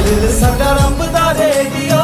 दिल साडा रब दा रेडियो।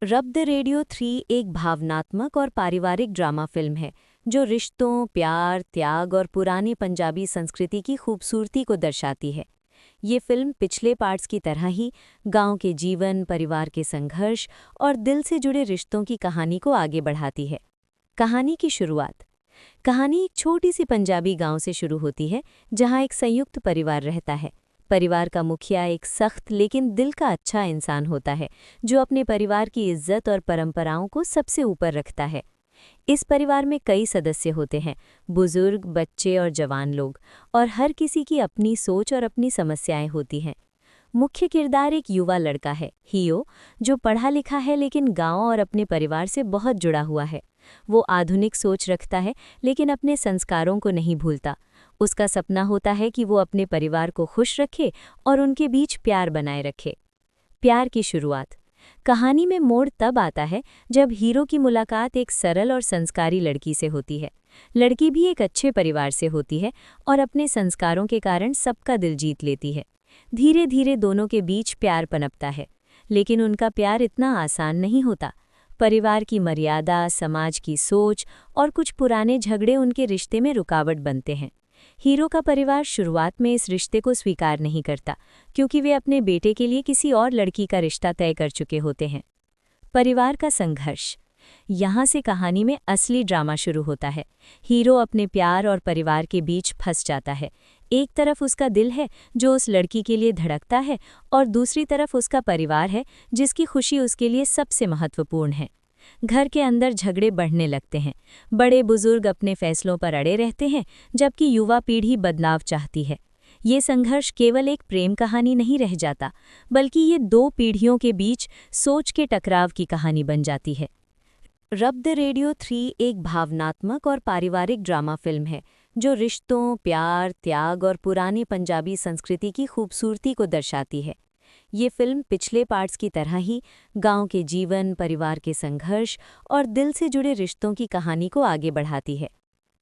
रब द रेडियो 3 एक भावनात्मक और पारिवारिक ड्रामा फिल्म है जो रिश्तों, प्यार, त्याग और पुरानी पंजाबी संस्कृति की खूबसूरती को दर्शाती है। ये फिल्म पिछले पार्ट्स की तरह ही गांव के जीवन, परिवार के संघर्ष और दिल से जुड़े रिश्तों की कहानी को आगे बढ़ाती है। कहानी की शुरुआत। कहानी एक छोटी सी पंजाबी गांव से शुरू होती है जहां एक संयुक्त परिवार रहता है। परिवार का मुखिया एक सख्त लेकिन दिल का अच्छा इंसान होता है जो अपने परिवार की इज्जत और परंपराओं को सबसे ऊपर रखता है। इस परिवार में कई सदस्य होते हैं, बुजुर्ग, बच्चे और जवान लोग, और हर किसी की अपनी सोच और अपनी समस्याएं होती हैं। मुख्य किरदार एक युवा लड़का है, हियो, जो पढ़ा लिखा है लेकिन गांव और अपने परिवार से बहुत जुड़ा हुआ है। वो आधुनिक सोच रखता है लेकिन अपने संस्कारों को नहीं भूलता। उसका सपना होता है कि वो अपने परिवार को खुश रखे और उनके बीच प्यार बनाए रखे। प्यार की शुरुआत। कहानी में मोड़ तब आता है जब हीरो की मुलाकात एक सरल और संस्कारी लड़की से होती है। लड़की भी एक अच्छे परिवार से होती है और अपने संस्कारों के कारण सबका दिल जीत लेती है। धीरे धीरे दोनों के बीच प्यार पनपता है, लेकिन उनका प्यार इतना आसान नहीं होता। परिवार की मर्यादा, समाज की सोच और कुछ पुराने झगड़े उनके रिश्ते में रुकावट बनते हैं। हीरो का परिवार शुरुआत में इस रिश्ते को स्वीकार नहीं करता क्योंकि वे अपने बेटे के लिए किसी और लड़की का रिश्ता तय कर चुके होते हैं। परिवार का संघर्ष। यहाँ से कहानी में असली ड्रामा शुरू होता है। हीरो अपने प्यार और परिवार के बीच फंस जाता है। एक तरफ उसका दिल है जो उस लड़की के लिए धड़कता है और दूसरी तरफ उसका परिवार है जिसकी खुशी उसके लिए सबसे महत्वपूर्ण है। घर के अंदर झगड़े बढ़ने लगते हैं। बड़े बुजुर्ग अपने फैसलों पर अड़े रहते हैं जबकि युवा पीढ़ी बदलाव चाहती है। ये संघर्ष केवल एक प्रेम कहानी नहीं रह जाता, बल्कि ये दो पीढ़ियों के बीच सोच के टकराव की कहानी बन जाती है। रब द रेडियो 3 एक भावनात्मक और पारिवारिक ड्रामा फिल्म है जो रिश्तों, प्यार, त्याग और पुरानी पंजाबी संस्कृति की खूबसूरती को दर्शाती है। ये फिल्म पिछले पार्ट्स की तरह ही गांव के जीवन, परिवार के संघर्ष और दिल से जुड़े रिश्तों की कहानी को आगे बढ़ाती है।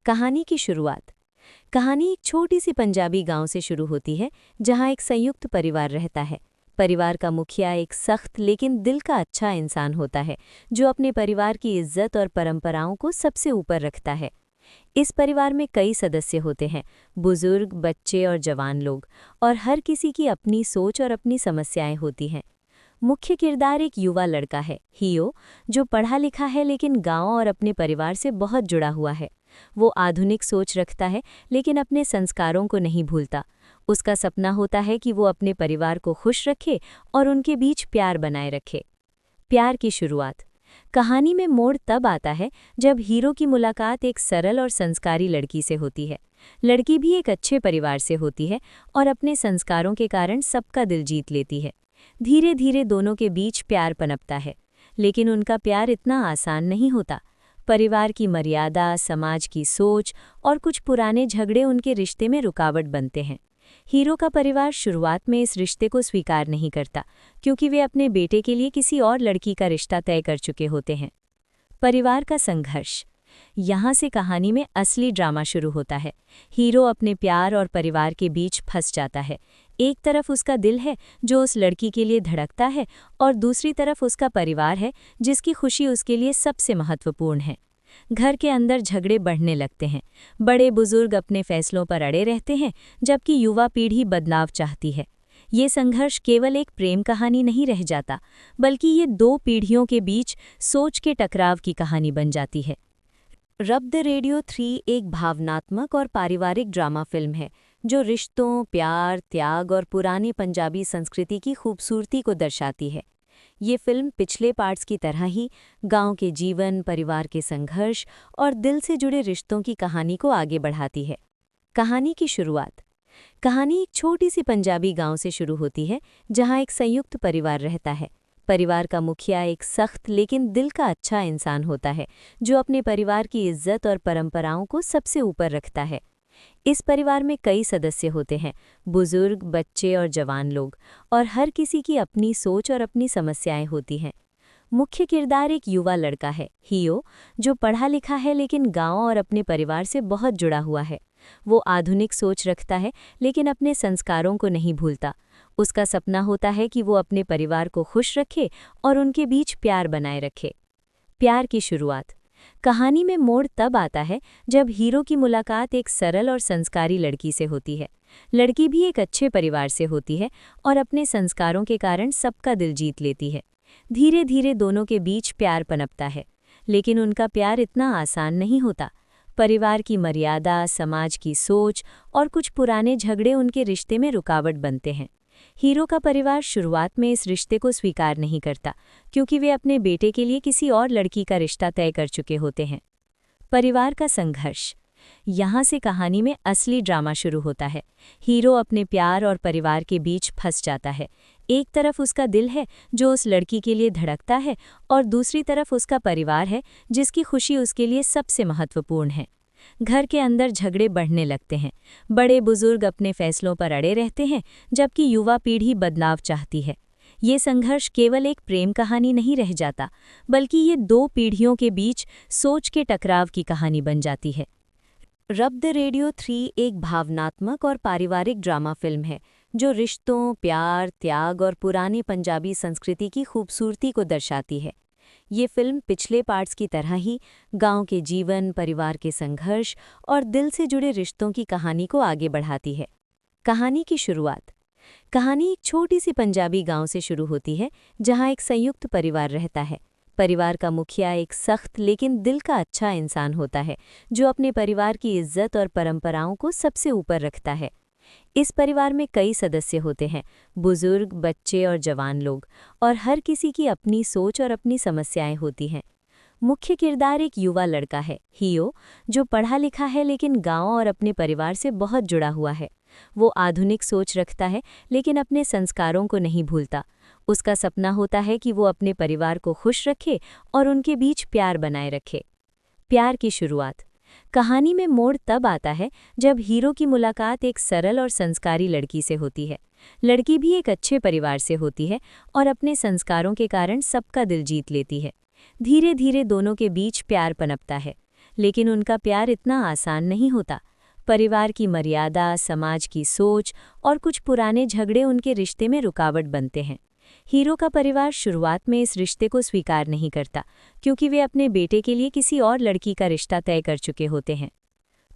कहानी की शुरुआत। कहानी एक छोटी सी पंजाबी गांव से शुरू होती है जहां एक संयुक्त परिवार रहता है। परिवार का मुखिया एक सख्त लेकिन दिल का अच्छा इंसान होता है जो अपने परिवार की इज्जत और परंपराओं को सबसे ऊपर रखता है। इस परिवार में कई सदस्य होते हैं, बुजुर्ग, बच्चे और जवान लोग, और हर किसी की अपनी सोच और अपनी समस्याएं होती हैं। मुख्य किरदार एक युवा लड़का है, हियो, जो पढ़ा लिखा है लेकिन गांव और अपने परिवार से बहुत जुड़ा हुआ है। वो आधुनिक सोच रखता है लेकिन अपने संस्कारों को नहीं भूलता। उसका सपना होता है कि वो अपने परिवार को खुश रखे और उनके बीच प्यार बनाए रखे। प्यार की शुरुआत। कहानी में मोड़ तब आता है जब हीरो की मुलाकात एक सरल और संस्कारी लड़की से होती है। लड़की भी एक अच्छे परिवार से होती है और अपने संस्कारों के कारण सबका दिल जीत लेती है। धीरे धीरे दोनों के बीच प्यार पनपता है, लेकिन उनका प्यार इतना आसान नहीं होता। परिवार की मर्यादा, समाज की सोच और कुछ पुराने झगड़े उनके रिश्ते में रुकावट बनते हैं। हीरो का परिवार शुरुआत में इस रिश्ते को स्वीकार नहीं करता क्योंकि वे अपने बेटे के लिए किसी और लड़की का रिश्ता तय कर चुके होते हैं। परिवार का संघर्ष। यहाँ से कहानी में असली ड्रामा शुरू होता है। हीरो अपने प्यार और परिवार के बीच फंस जाता है। एक तरफ उसका दिल है जो उस लड़की के लिए धड़कता है और दूसरी तरफ उसका परिवार है जिसकी खुशी उसके लिए सबसे महत्वपूर्ण है। घर के अंदर झगड़े बढ़ने लगते हैं। बड़े बुजुर्ग अपने फैसलों पर अड़े रहते हैं जबकि युवा पीढ़ी बदलाव चाहती है। ये संघर्ष केवल एक प्रेम कहानी नहीं रह जाता, बल्कि ये दो पीढ़ियों के बीच सोच के टकराव की कहानी बन जाती है। रब द रेडियो 3 एक भावनात्मक और पारिवारिक ड्रामा फिल्म है जो रिश्तों, प्यार, त्याग और पुरानी पंजाबी संस्कृति की खूबसूरती को दर्शाती है। ये फिल्म पिछले पार्ट्स की तरह ही गांव के जीवन, परिवार के संघर्ष और दिल से जुड़े रिश्तों की कहानी को आगे बढ़ाती है। कहानी की शुरुआत। कहानी एक छोटी सी पंजाबी गांव से शुरू होती है जहां एक संयुक्त परिवार रहता है। परिवार का मुखिया एक सख्त लेकिन दिल का अच्छा इंसान होता है जो अपने परिवार की इज्जत और परंपराओं को सबसे ऊपर रखता है। इस परिवार में कई सदस्य होते हैं, बुजुर्ग, बच्चे और जवान लोग, और हर किसी की अपनी सोच और अपनी समस्याएं होती हैं। मुख्य किरदार एक युवा लड़का है, हियो, जो पढ़ा लिखा है लेकिन गांव और अपने परिवार से बहुत जुड़ा हुआ है। वो आधुनिक सोच रखता है लेकिन अपने संस्कारों को नहीं भूलता। उसका सपना होता है कि वो अपने परिवार को खुश रखे और उनके बीच प्यार बनाए रखे। प्यार की शुरुआत। कहानी में मोड़ तब आता है जब हीरो की मुलाकात एक सरल और संस्कारी लड़की से होती है। लड़की भी एक अच्छे परिवार से होती है और अपने संस्कारों के कारण सबका दिल जीत लेती है। धीरे धीरे दोनों के बीच प्यार पनपता है, लेकिन उनका प्यार इतना आसान नहीं होता। परिवार की मर्यादा, समाज की सोच और कुछ पुराने झगड़े उनके रिश्ते में रुकावट बनते हैं। हीरो का परिवार शुरुआत में इस रिश्ते को स्वीकार नहीं करता, क्योंकि वे अपने बेटे के लिए किसी और लड़की का रिश्ता तय कर चुके होते हैं। परिवार का संघर्ष। यहाँ से कहानी में असली ड्रामा शुरू होता है। हीरो अपने प्यार और परिवार के बीच फंस जाता है। एक तरफ उसका दिल है जो उस लड़की के लिए धड़कता है, और दूसरी तरफ उसका परिवार है जिसकी खुशी उसके लिए सबसे महत्वपूर्ण है। घर के अंदर झगड़े बढ़ने लगते हैं। बड़े बुजुर्ग अपने फैसलों पर अड़े रहते हैं, जबकि युवा पीढ़ी बदलाव चाहती है। ये संघर्ष केवल एक प्रेम कहानी नहीं रह जाता, बल्कि ये दो पीढ़ियों के बीच सोच के टकराव की कहानी बन जाती है। रब द रेडियो 3 एक भावनात्मक और पारिवारिक ड्रामा फिल्म है जो रिश्तों, प्यार, त्याग और पुरानी पंजाबी संस्कृति की खूबसूरती को दर्शाती है। ये फिल्म पिछले पार्ट्स की तरह ही गांव के जीवन, परिवार के संघर्ष और दिल से जुड़े रिश्तों की कहानी को आगे बढ़ाती है। कहानी की शुरुआत। कहानी एक छोटी सी पंजाबी गांव से शुरू होती है, जहां एक संयुक्त परिवार रहता है। परिवार का मुखिया एक सख्त लेकिन दिल का अच्छा इंसान होता है, जो अपने परिवार की इज्जत और परंपराओं को सबसे ऊपर रखता है। इस परिवार में कई सदस्य होते हैं, बुजुर्ग, बच्चे और जवान लोग, और हर किसी की अपनी सोच और अपनी समस्याएं होती हैं। मुख्य किरदार एक युवा लड़का है, हीरो, जो पढ़ा लिखा है लेकिन गांव और अपने परिवार से बहुत जुड़ा हुआ है। वो आधुनिक सोच रखता है, लेकिन अपने संस्कारों को नहीं भूलता। उसका सपना होता है कि वो अपने परिवार को खुश रखे और उनके बीच प्यार बनाए रखे। प्यार की शुरुआत। कहानी में मोड़ तब आता है जब हीरो की मुलाकात एक सरल और संस्कारी लड़की से होती है। लड़की भी एक अच्छे परिवार से होती है और अपने संस्कारों के कारण सबका दिल जीत लेती है। धीरे धीरे दोनों के बीच प्यार पनपता है, लेकिन उनका प्यार इतना आसान नहीं होता। परिवार की मर्यादा, समाज की सोच और कुछ पुराने झगड़े उनके रिश्ते में रुकावट बनते हैं। हीरो का परिवार शुरुआत में इस रिश्ते को स्वीकार नहीं करता, क्योंकि वे अपने बेटे के लिए किसी और लड़की का रिश्ता तय कर चुके होते हैं।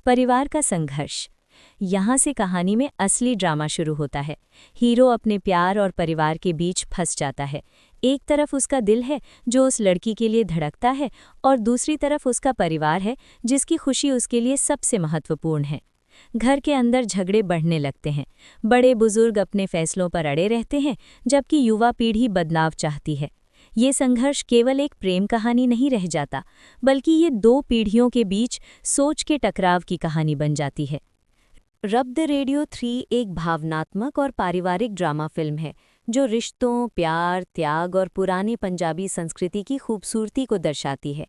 परिवार का संघर्ष। यहाँ से कहानी में असली ड्रामा शुरू होता है। हीरो अपने प्यार और परिवार के बीच फंस जाता है। एक तरफ उसका दिल है जो उस लड़की के लिए धड़कता है, और दूसरी तरफ उसका परिवार है जिसकी खुशी उसके लिए सबसे महत्वपूर्ण है। घर के अंदर झगड़े बढ़ने लगते हैं। बड़े बुजुर्ग अपने फैसलों पर अड़े रहते हैं, जबकि युवा पीढ़ी बदलाव चाहती है। ये संघर्ष केवल एक प्रेम कहानी नहीं रह जाता, बल्कि ये दो पीढ़ियों के बीच सोच के टकराव की कहानी बन जाती है। रब द रेडियो 3 एक भावनात्मक और पारिवारिक ड्रामा फिल्म है जो रिश्तों, प्यार, त्याग और पुरानी पंजाबी संस्कृति की खूबसूरती को दर्शाती है।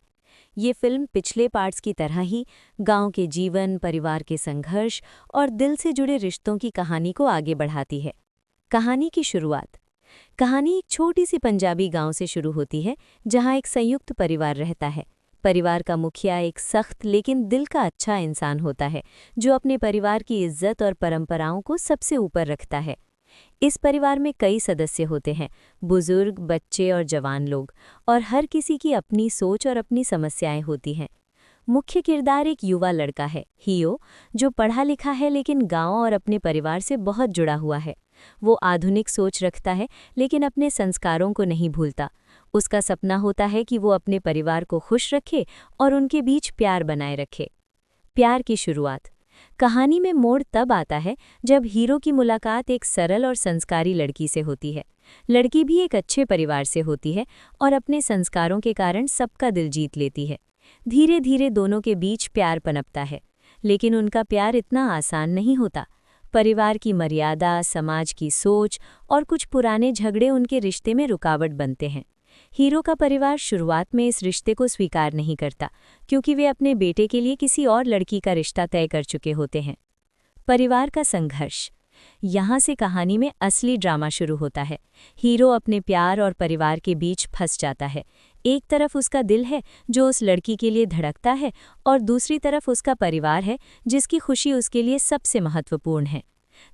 ये फिल्म पिछले पार्ट्स की तरह ही गांव के जीवन, परिवार के संघर्ष और दिल से जुड़े रिश्तों की कहानी को आगे बढ़ाती है। कहानी की शुरुआत। कहानी एक छोटी सी पंजाबी गांव से शुरू होती है, जहां एक संयुक्त परिवार रहता है। परिवार का मुखिया एक सख्त लेकिन दिल का अच्छा इंसान होता है, जो अपने परिवार की इज्जत और परंपराओं को सबसे ऊपर रखता है। इस परिवार में कई सदस्य होते हैं, बुजुर्ग, बच्चे और जवान लोग, और हर किसी की अपनी सोच और अपनी समस्याएं होती हैं। मुख्य किरदार एक युवा लड़का है, हीरो, जो पढ़ा लिखा है लेकिन गांव और अपने परिवार से बहुत जुड़ा हुआ है। वो आधुनिक सोच रखता है, लेकिन अपने संस्कारों को नहीं भूलता। उसका सपना होता है कि वो अपने परिवार को खुश रखे और उनके बीच प्यार बनाए रखे। प्यार की शुरुआत। कहानी में मोड़ तब आता है जब हीरो की मुलाकात एक सरल और संस्कारी लड़की से होती है। लड़की भी एक अच्छे परिवार से होती है और अपने संस्कारों के कारण सबका दिल जीत लेती है। धीरे धीरे दोनों के बीच प्यार पनपता है, लेकिन उनका प्यार इतना आसान नहीं होता। परिवार की मर्यादा, समाज की सोच और कुछ पुराने झगड़े उनके रिश्ते में रुकावट बनते हैं। हीरो का परिवार शुरुआत में इस रिश्ते को स्वीकार नहीं करता, क्योंकि वे अपने बेटे के लिए किसी और लड़की का रिश्ता तय कर चुके होते हैं। परिवार का संघर्ष। यहाँ से कहानी में असली ड्रामा शुरू होता है। हीरो अपने प्यार और परिवार के बीच फंस जाता है। एक तरफ उसका दिल है जो उस लड़की के लिए धड़कता है, और दूसरी तरफ उसका परिवार है जिसकी खुशी उसके लिए सबसे महत्वपूर्ण है।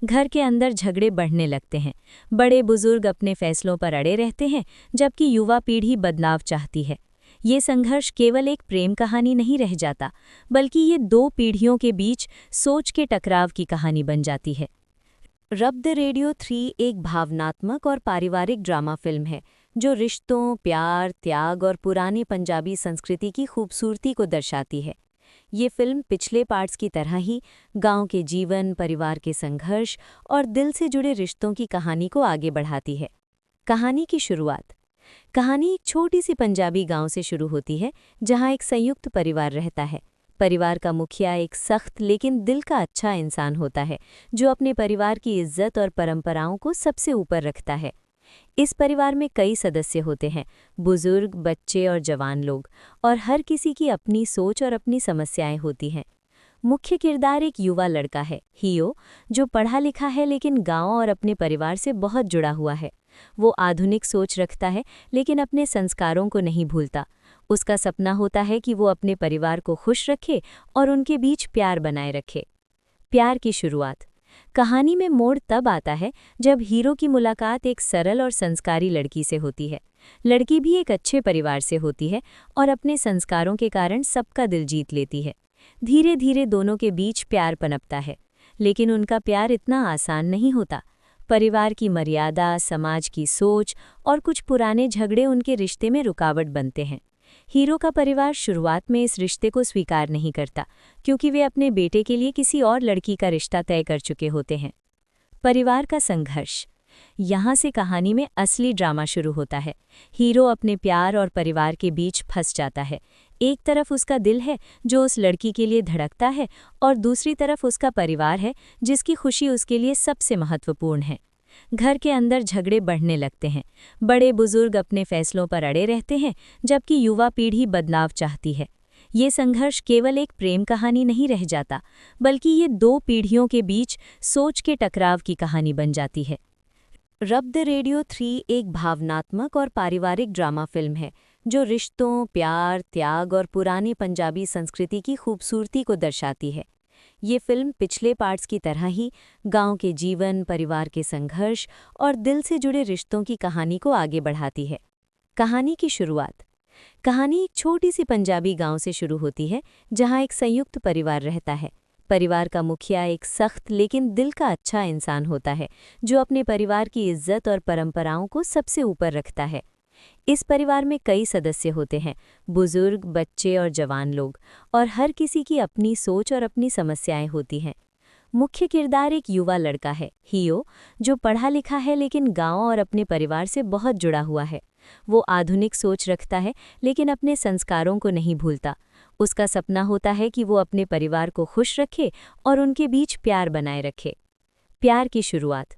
घर के अंदर झगड़े बढ़ने लगते हैं। बड़े बुजुर्ग अपने फैसलों पर अड़े रहते हैं, जबकि युवा पीढ़ी बदलाव चाहती है। ये संघर्ष केवल एक प्रेम कहानी नहीं रह जाता, बल्कि ये दो पीढ़ियों के बीच सोच के टकराव की कहानी बन जाती है। रब द रेडियो 3 एक भावनात्मक और पारिवारिक ड्रामा फिल्म है जो रिश्तों, प्यार, त्याग और पुरानी पंजाबी संस्कृति की खूबसूरती को दर्शाती है। ये फिल्म पिछले पार्ट्स की तरह ही गांव के जीवन, परिवार के संघर्ष और दिल से जुड़े रिश्तों की कहानी को आगे बढ़ाती है। कहानी की शुरुआत। कहानी एक छोटी सी पंजाबी गांव से शुरू होती है, जहां एक संयुक्त परिवार रहता है। परिवार का मुखिया एक सख्त लेकिन दिल का अच्छा इंसान होता है, जो अपने परिवार की इज्जत और परंपराओं को सबसे ऊपर रखता है। इस परिवार में कई सदस्य होते हैं, बुजुर्ग, बच्चे और जवान लोग, और हर किसी की अपनी सोच और अपनी समस्याएं होती हैं। मुख्य किरदार एक युवा लड़का है, हियो, जो पढ़ा लिखा है लेकिन गांव और अपने परिवार से बहुत जुड़ा हुआ है। वो आधुनिक सोच रखता है लेकिन अपने संस्कारों को नहीं भूलता। उसका सपना होता है कि वो अपने परिवार को खुश रखे और उनके बीच प्यार बनाए रखे। प्यार की शुरुआत। कहानी में मोड़ तब आता है जब हीरो की मुलाकात एक सरल और संस्कारी लड़की से होती है। लड़की भी एक अच्छे परिवार से होती है और अपने संस्कारों के कारण सबका दिल जीत लेती है। धीरे धीरे दोनों के बीच प्यार पनपता है, लेकिन उनका प्यार इतना आसान नहीं होता। परिवार की मर्यादा, समाज की सोच और कुछ पुराने झगड़े उनके रिश्ते में रुकावट बनते हैं। हीरो का परिवार शुरुआत में इस रिश्ते को स्वीकार नहीं करता, क्योंकि वे अपने बेटे के लिए किसी और लड़की का रिश्ता तय कर चुके होते हैं। परिवार का संघर्ष। यहाँ से कहानी में असली ड्रामा शुरू होता है। हीरो अपने प्यार और परिवार के बीच फंस जाता है। एक तरफ उसका दिल है जो उस लड़की के लिए धड़कता है, और दूसरी तरफ उसका परिवार है जिसकी खुशी उसके लिए सबसे महत्वपूर्ण है। घर के अंदर झगड़े बढ़ने लगते हैं। बड़े बुजुर्ग अपने फैसलों पर अड़े रहते हैं, जबकि युवा पीढ़ी बदलाव चाहती है। ये संघर्ष केवल एक प्रेम कहानी नहीं रह जाता, बल्कि ये दो पीढ़ियों के बीच सोच के टकराव की कहानी बन जाती है। रब द रेडियो 3 एक भावनात्मक और पारिवारिक ड्रामा फिल्म है जो रिश्तों, प्यार, त्याग और पुरानी पंजाबी संस्कृति की खूबसूरती को दर्शाती है। ये फिल्म पिछले पार्ट्स की तरह ही गांव के जीवन, परिवार के संघर्ष और दिल से जुड़े रिश्तों की कहानी को आगे बढ़ाती है। कहानी की शुरुआत। कहानी एक छोटी सी पंजाबी गांव से शुरू होती है, जहां एक संयुक्त परिवार रहता है। परिवार का मुखिया एक सख्त लेकिन दिल का अच्छा इंसान होता है, जो अपने परिवार की इज्जत और परंपराओं को सबसे ऊपर रखता है। इस परिवार में कई सदस्य होते हैं, बुजुर्ग, बच्चे और जवान लोग, और हर किसी की अपनी सोच और अपनी समस्याएं होती हैं। मुख्य किरदार एक युवा लड़का है, हियो, जो पढ़ा लिखा है लेकिन गांव और अपने परिवार से बहुत जुड़ा हुआ है। वो आधुनिक सोच रखता है लेकिन अपने संस्कारों को नहीं भूलता। उसका सपना होता है कि वो अपने परिवार को खुश रखे और उनके बीच प्यार बनाए रखे। प्यार की शुरुआत।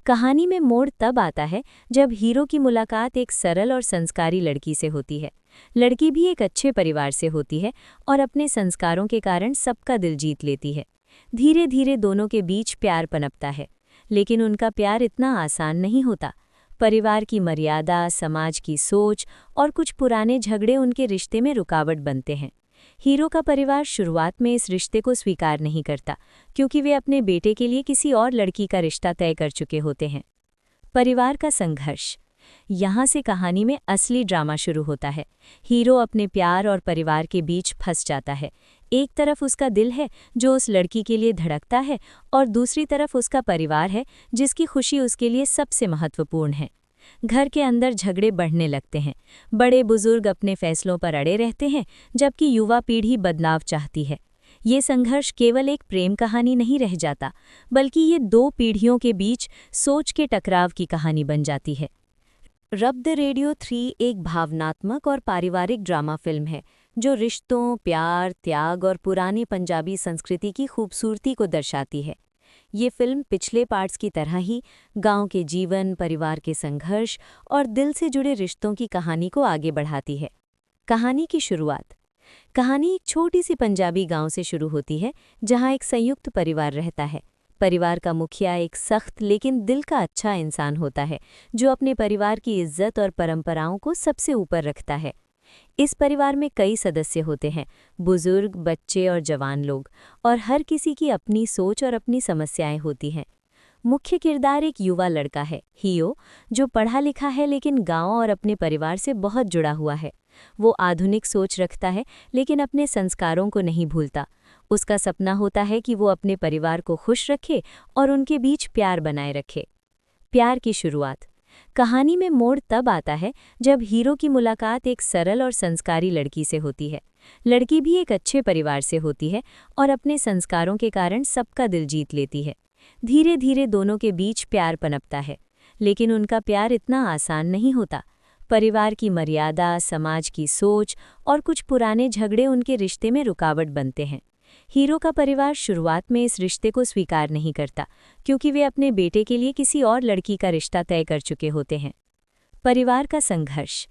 कहानी में मोड़ तब आता है जब हीरो की मुलाकात एक सरल और संस्कारी लड़की से होती है। लड़की भी एक अच्छे परिवार से होती है और अपने संस्कारों के कारण सबका दिल जीत लेती है। धीरे धीरे दोनों के बीच प्यार पनपता है, लेकिन उनका प्यार इतना आसान नहीं होता। परिवार की मर्यादा, समाज की सोच और कुछ पुराने झगड़े उनके रिश्ते में रुकावट बनते हैं। हीरो का परिवार शुरुआत में इस रिश्ते को स्वीकार नहीं करता, क्योंकि वे अपने बेटे के लिए किसी और लड़की का रिश्ता तय कर चुके होते हैं। परिवार का संघर्ष। यहाँ से कहानी में असली ड्रामा शुरू होता है। हीरो अपने प्यार और परिवार के बीच फंस जाता है। एक तरफ उसका दिल है जो उस लड़की के लिए धड़कता है, और दूसरी तरफ उसका परिवार है जिसकी खुशी उसके लिए सबसे महत्वपूर्ण है। घर के अंदर झगड़े बढ़ने लगते हैं। बड़े बुजुर्ग अपने फैसलों पर अड़े रहते हैं, जबकि युवा पीढ़ी बदलाव चाहती है। ये संघर्ष केवल एक प्रेम कहानी नहीं रह जाता, बल्कि ये दो पीढ़ियों के बीच सोच के टकराव की कहानी बन जाती है। रब द रेडियो 3 एक भावनात्मक और पारिवारिक ड्रामा फिल्म है जो रिश्तों, प्यार, त्याग और पुरानी पंजाबी संस्कृति की खूबसूरती को दर्शाती है। ये फिल्म पिछले पार्ट्स की तरह ही गांव के जीवन, परिवार के संघर्ष और दिल से जुड़े रिश्तों की कहानी को आगे बढ़ाती है। कहानी की शुरुआत। कहानी एक छोटी सी पंजाबी गांव से शुरू होती है, जहां एक संयुक्त परिवार रहता है। परिवार का मुखिया एक सख्त लेकिन दिल का अच्छा इंसान होता है, जो अपने परिवार की इज्जत और परंपराओं को सबसे ऊपर रखता है। इस परिवार में कई सदस्य होते हैं, बुजुर्ग, बच्चे और जवान लोग, और हर किसी की अपनी सोच और अपनी समस्याएं होती हैं। मुख्य किरदार एक युवा लड़का है, हीरो, जो पढ़ा लिखा है लेकिन गांव और अपने परिवार से बहुत जुड़ा हुआ है। वो आधुनिक सोच रखता है लेकिन अपने संस्कारों को नहीं भूलता। उसका सपना होता है कि वो अपने परिवार को खुश रखे और उनके बीच प्यार बनाए रखे। प्यार की शुरुआत। कहानी में मोड़ तब आता है जब हीरो की मुलाकात एक सरल और संस्कारी लड़की से होती है। लड़की भी एक अच्छे परिवार से होती है और अपने संस्कारों के कारण सबका दिल जीत लेती है। धीरे धीरे दोनों के बीच प्यार पनपता है, लेकिन उनका प्यार इतना आसान नहीं होता। परिवार की मर्यादा, समाज की सोच और कुछ पुराने झगड़े उनके रिश्ते में रुकावट बनते हैं। हीरो का परिवार शुरुआत में इस रिश्ते को स्वीकार नहीं करता, क्योंकि वे अपने बेटे के लिए किसी और लड़की का रिश्ता तय कर चुके होते हैं। परिवार का संघर्ष।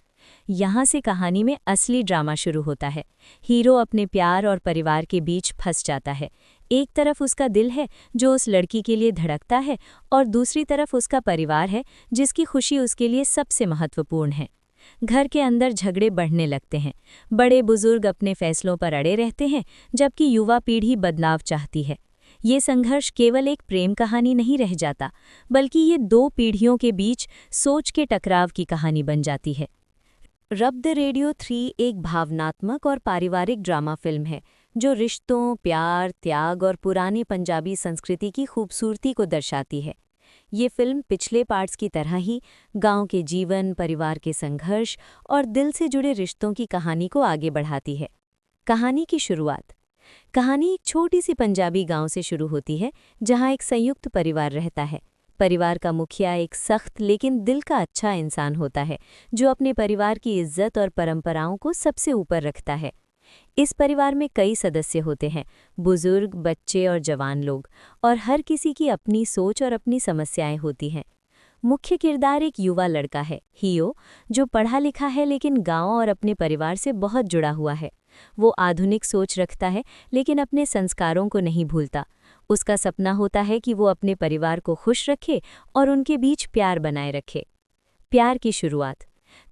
यहाँ से कहानी में असली ड्रामा शुरू होता है। हीरो अपने प्यार और परिवार के बीच फंस जाता है। एक तरफ उसका दिल है जो उस लड़की के लिए धड़कता है, और दूसरी तरफ उसका परिवार है जिसकी खुशी उसके लिए सबसे महत्वपूर्ण है। घर के अंदर झगड़े बढ़ने लगते हैं। बड़े बुजुर्ग अपने फैसलों पर अड़े रहते हैं, जबकि युवा पीढ़ी बदलाव चाहती है। ये संघर्ष केवल एक प्रेम कहानी नहीं रह जाता, बल्कि ये दो पीढ़ियों के बीच सोच के टकराव की कहानी बन जाती है। रब द रेडियो 3 एक भावनात्मक और पारिवारिक ड्रामा फिल्म है जो रिश्तों, प्यार, त्याग और पुरानी पंजाबी संस्कृति की खूबसूरती को दर्शाती है। ये फिल्म पिछले पार्ट्स की तरह ही गांव के जीवन, परिवार के संघर्ष और दिल से जुड़े रिश्तों की कहानी को आगे बढ़ाती है। कहानी की शुरुआत। कहानी एक छोटी सी पंजाबी गांव से शुरू होती है, जहां एक संयुक्त परिवार रहता है। परिवार का मुखिया एक सख्त लेकिन दिल का अच्छा इंसान होता है, जो अपने परिवार की इज्जत और परंपराओं को सबसे ऊपर रखता है। इस परिवार में कई सदस्य होते हैं, बुजुर्ग, बच्चे और जवान लोग, और हर किसी की अपनी सोच और अपनी समस्याएं होती हैं। मुख्य किरदार एक युवा लड़का है, हीरो, जो पढ़ा लिखा है लेकिन गांव और अपने परिवार से बहुत जुड़ा हुआ है। वो आधुनिक सोच रखता है लेकिन अपने संस्कारों को नहीं भूलता। उसका सपना होता है कि वो अपने परिवार को खुश रखे और उनके बीच प्यार बनाए रखे। प्यार की शुरुआत।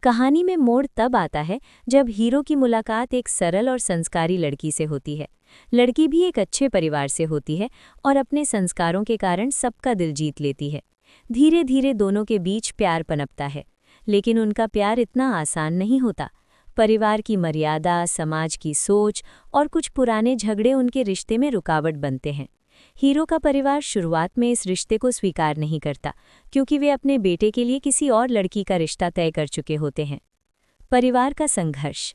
कहानी में मोड़ तब आता है जब हीरो की मुलाकात एक सरल और संस्कारी लड़की से होती है। लड़की भी एक अच्छे परिवार से होती है और अपने संस्कारों के कारण सबका दिल जीत लेती है। धीरे धीरे दोनों के बीच प्यार पनपता है, लेकिन उनका प्यार इतना आसान नहीं होता। परिवार की मर्यादा, समाज की सोच और कुछ पुराने झगड़े उनके रिश्ते में रुकावट बनते हैं। हीरो का परिवार शुरुआत में इस रिश्ते को स्वीकार नहीं करता, क्योंकि वे अपने बेटे के लिए किसी और लड़की का रिश्ता तय कर चुके होते हैं। परिवार का संघर्ष।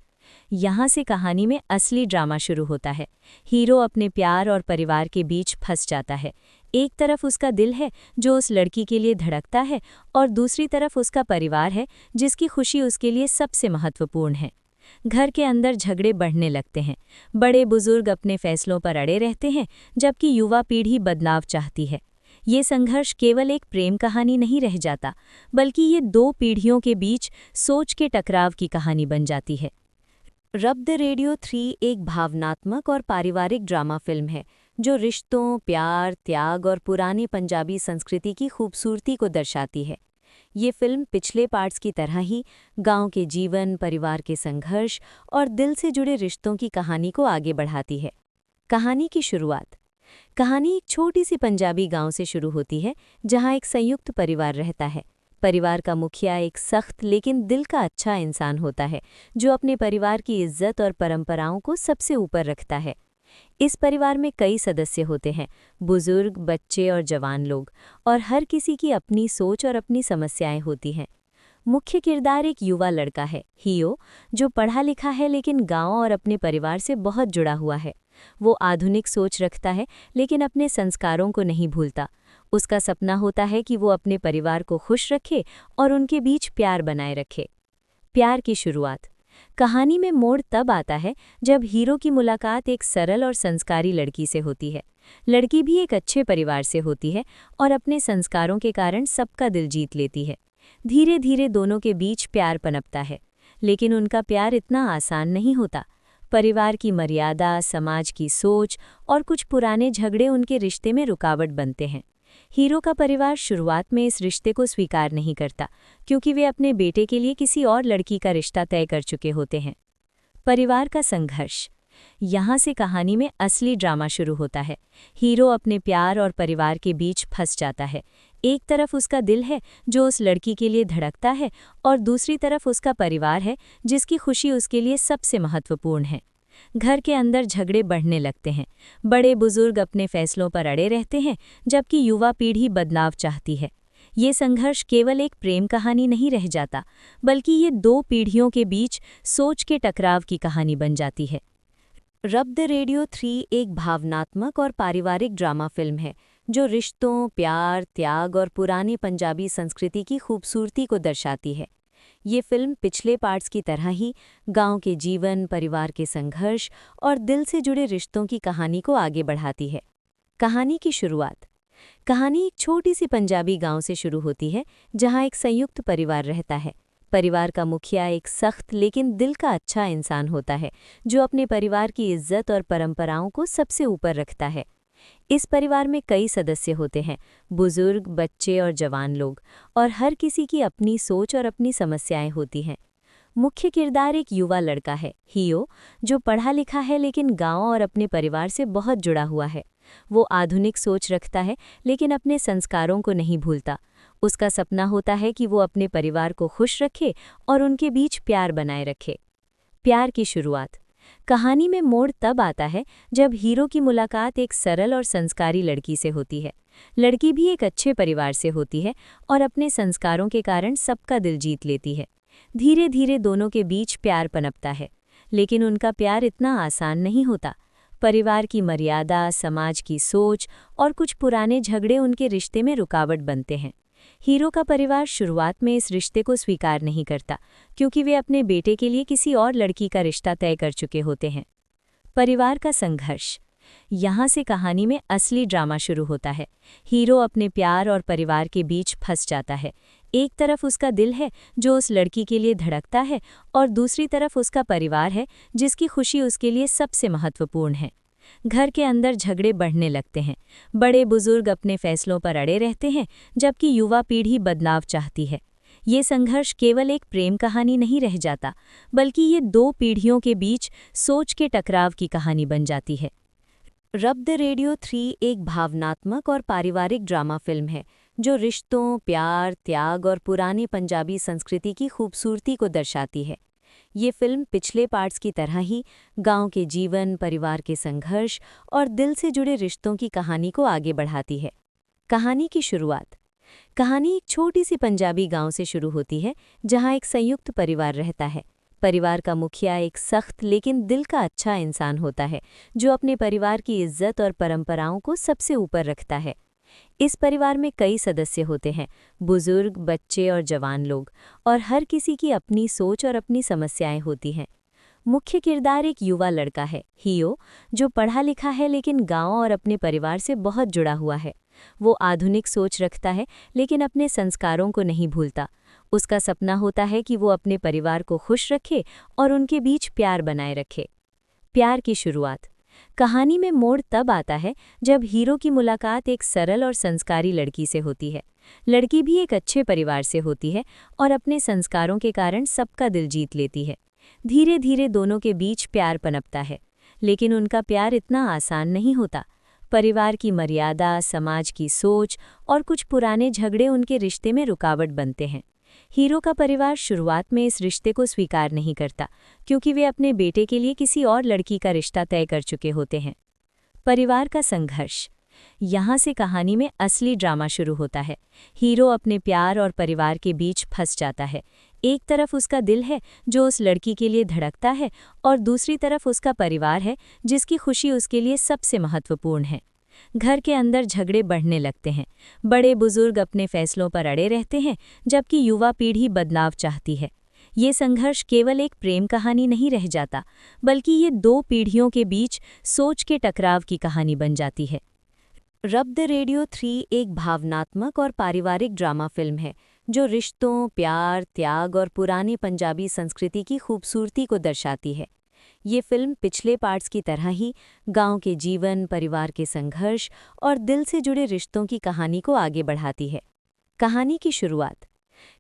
यहाँ से कहानी में असली ड्रामा शुरू होता है। हीरो अपने प्यार और परिवार के बीच फंस जाता है। एक तरफ उसका दिल है जो उस लड़की के लिए धड़कता है, और दूसरी तरफ उसका परिवार है जिसकी खुशी उसके लिए सबसे महत्वपूर्ण है। घर के अंदर झगड़े बढ़ने लगते हैं। बड़े बुजुर्ग अपने फैसलों पर अड़े रहते हैं, जबकि युवा पीढ़ी बदलाव चाहती है। ये संघर्ष केवल एक प्रेम कहानी नहीं रह जाता, बल्कि ये दो पीढ़ियों के बीच सोच के टकराव की कहानी बन जाती है। रब द रेडियो 3 एक भावनात्मक और पारिवारिक ड्रामा फिल्म है जो रिश्तों, प्यार, त्याग और पुरानी पंजाबी संस्कृति की खूबसूरती को दर्शाती है। ये फिल्म पिछले पार्ट्स की तरह ही गांव के जीवन, परिवार के संघर्ष और दिल से जुड़े रिश्तों की कहानी को आगे बढ़ाती है। कहानी की शुरुआत। कहानी एक छोटी सी पंजाबी गांव से शुरू होती है, जहां एक संयुक्त परिवार रहता है। परिवार का मुखिया एक सख्त लेकिन दिल का अच्छा इंसान होता है, जो अपने परिवार की इज्जत और परंपराओं को सबसे ऊपर रखता है। इस परिवार में कई सदस्य होते हैं, बुजुर्ग, बच्चे और जवान लोग, और हर किसी की अपनी सोच और अपनी समस्याएं होती हैं। मुख्य किरदार एक युवा लड़का है, हीरो, जो पढ़ा लिखा है लेकिन गांव और अपने परिवार से बहुत जुड़ा हुआ है। वो आधुनिक सोच रखता है लेकिन अपने संस्कारों को नहीं भूलता। उसका सपना होता है कि वो अपने परिवार को खुश रखे और उनके बीच प्यार बनाए रखे। प्यार की शुरुआत। कहानी में मोड़ तब आता है जब हीरो की मुलाकात एक सरल और संस्कारी लड़की से होती है। लड़की भी एक अच्छे परिवार से होती है और अपने संस्कारों के कारण सबका दिल जीत लेती है। धीरे धीरे दोनों के बीच प्यार पनपता है, लेकिन उनका प्यार इतना आसान नहीं होता। परिवार की मर्यादा, समाज की सोच और कुछ पुराने झगड़े उनके रिश्ते में रुकावट बनते हैं। हीरो का परिवार शुरुआत में इस रिश्ते को स्वीकार नहीं करता, क्योंकि वे अपने बेटे के लिए किसी और लड़की का रिश्ता तय कर चुके होते हैं। परिवार का संघर्ष। यहाँ से कहानी में असली ड्रामा शुरू होता है। हीरो अपने प्यार और परिवार के बीच फंस जाता है। एक तरफ उसका दिल है जो उस लड़की के लिए धड़कता है और दूसरी तरफ उसका परिवार है जिसकी खुशी उसके लिए सबसे महत्वपूर्ण है। घर के अंदर झगड़े बढ़ने लगते हैं। बड़े बुजुर्ग अपने फैसलों पर अड़े रहते हैं जबकि युवा पीढ़ी बदलाव चाहती है। ये संघर्ष केवल एक प्रेम कहानी नहीं रह जाता, बल्कि ये दो पीढ़ियों के बीच सोच के टकराव की कहानी बन जाती है। रब द रेडियो 3 एक भावनात्मक और पारिवारिक ड्रामा फिल्म है जो रिश्तों, प्यार, त्याग और पुरानी पंजाबी संस्कृति की खूबसूरती को दर्शाती है। ये फिल्म पिछले पार्ट्स की तरह ही गांव के जीवन, परिवार के संघर्ष और दिल से जुड़े रिश्तों की कहानी को आगे बढ़ाती है। कहानी की शुरुआत। कहानी एक छोटी सी पंजाबी गांव से शुरू होती है जहां एक संयुक्त परिवार रहता है। परिवार का मुखिया एक सख्त लेकिन दिल का अच्छा इंसान होता है जो अपने परिवार की इज्जत और परंपराओं को सबसे ऊपर रखता है। इस परिवार में कई सदस्य होते हैं, बुजुर्ग, बच्चे और जवान लोग, और हर किसी की अपनी सोच और अपनी समस्याएं होती हैं। मुख्य किरदार एक युवा लड़का है, हियो, जो पढ़ा लिखा है लेकिन गांव और अपने परिवार से बहुत जुड़ा हुआ है। वो आधुनिक सोच रखता है लेकिन अपने संस्कारों को नहीं भूलता। उसका सपना होता है कि वो अपने परिवार को खुश रखे और उनके बीच प्यार बनाए रखे। प्यार की शुरुआत। कहानी में मोड़ तब आता है जब हीरो की मुलाकात एक सरल और संस्कारी लड़की से होती है। लड़की भी एक अच्छे परिवार से होती है और अपने संस्कारों के कारण सबका दिल जीत लेती है। धीरे धीरे दोनों के बीच प्यार पनपता है, लेकिन उनका प्यार इतना आसान नहीं होता। परिवार की मर्यादा, समाज की सोच और कुछ पुराने झगड़े उनके रिश्ते में रुकावट बनते हैं। हीरो का परिवार शुरुआत में इस रिश्ते को स्वीकार नहीं करता क्योंकि वे अपने बेटे के लिए किसी और लड़की का रिश्ता तय कर चुके होते हैं। परिवार का संघर्ष। यहाँ से कहानी में असली ड्रामा शुरू होता है। हीरो अपने प्यार और परिवार के बीच फंस जाता है। एक तरफ उसका दिल है जो उस लड़की के लिए धड़कता है और दूसरी तरफ उसका परिवार है जिसकी खुशी उसके लिए सबसे महत्वपूर्ण है। घर के अंदर झगड़े बढ़ने लगते हैं। बड़े बुजुर्ग अपने फैसलों पर अड़े रहते हैं जबकि युवा पीढ़ी बदलाव चाहती है। ये संघर्ष केवल एक प्रेम कहानी नहीं रह जाता, बल्कि ये दो पीढ़ियों के बीच सोच के टकराव की कहानी बन जाती है। रब द रेडियो 3 एक भावनात्मक और पारिवारिक ड्रामा फिल्म है जो रिश्तों, प्यार, त्याग और पुरानी पंजाबी संस्कृति की खूबसूरती को दर्शाती है। ये फिल्म पिछले पार्ट्स की तरह ही गांव के जीवन, परिवार के संघर्ष और दिल से जुड़े रिश्तों की कहानी को आगे बढ़ाती है। कहानी की शुरुआत। कहानी एक छोटी सी पंजाबी गांव से शुरू होती है जहां एक संयुक्त परिवार रहता है। परिवार का मुखिया एक सख्त लेकिन दिल का अच्छा इंसान होता है जो अपने परिवार की इज्जत और परंपराओं को सबसे ऊपर रखता है। इस परिवार में कई सदस्य होते हैं, बुजुर्ग, बच्चे और जवान लोग, और हर किसी की अपनी सोच और अपनी समस्याएं होती हैं। मुख्य किरदार एक युवा लड़का है, हियो, जो पढ़ा लिखा है लेकिन गांव और अपने परिवार से बहुत जुड़ा हुआ है। वो आधुनिक सोच रखता है लेकिन अपने संस्कारों को नहीं भूलता। उसका सपना होता है कि वो अपने परिवार को खुश रखे और उनके बीच प्यार बनाए रखे। प्यार की शुरुआत। कहानी में मोड़ तब आता है जब हीरो की मुलाकात एक सरल और संस्कारी लड़की से होती है। लड़की भी एक अच्छे परिवार से होती है और अपने संस्कारों के कारण सबका दिल जीत लेती है। धीरे धीरे दोनों के बीच प्यार पनपता है, लेकिन उनका प्यार इतना आसान नहीं होता। परिवार की मर्यादा, समाज की सोच और कुछ पुराने झगड़े उनके रिश्ते में रुकावट बनते हैं। हीरो का परिवार शुरुआत में इस रिश्ते को स्वीकार नहीं करता क्योंकि वे अपने बेटे के लिए किसी और लड़की का रिश्ता तय कर चुके होते हैं। परिवार का संघर्ष। यहाँ से कहानी में असली ड्रामा शुरू होता है। हीरो अपने प्यार और परिवार के बीच फंस जाता है। एक तरफ उसका दिल है जो उस लड़की के लिए धड़कता है और दूसरी तरफ उसका परिवार है जिसकी खुशी उसके लिए सबसे महत्वपूर्ण है। घर के अंदर झगड़े बढ़ने लगते हैं। बड़े बुजुर्ग अपने फैसलों पर अड़े रहते हैं जबकि युवा पीढ़ी बदलाव चाहती है। ये संघर्ष केवल एक प्रेम कहानी नहीं रह जाता, बल्कि ये दो पीढ़ियों के बीच सोच के टकराव की कहानी बन जाती है। रब द रेडियो 3 एक भावनात्मक और पारिवारिक ड्रामा फिल्म है जो रिश्तों, प्यार, त्याग और पुरानी पंजाबी संस्कृति की खूबसूरती को दर्शाती है। ये फिल्म पिछले पार्ट्स की तरह ही गांव के जीवन, परिवार के संघर्ष और दिल से जुड़े रिश्तों की कहानी को आगे बढ़ाती है। कहानी की शुरुआत।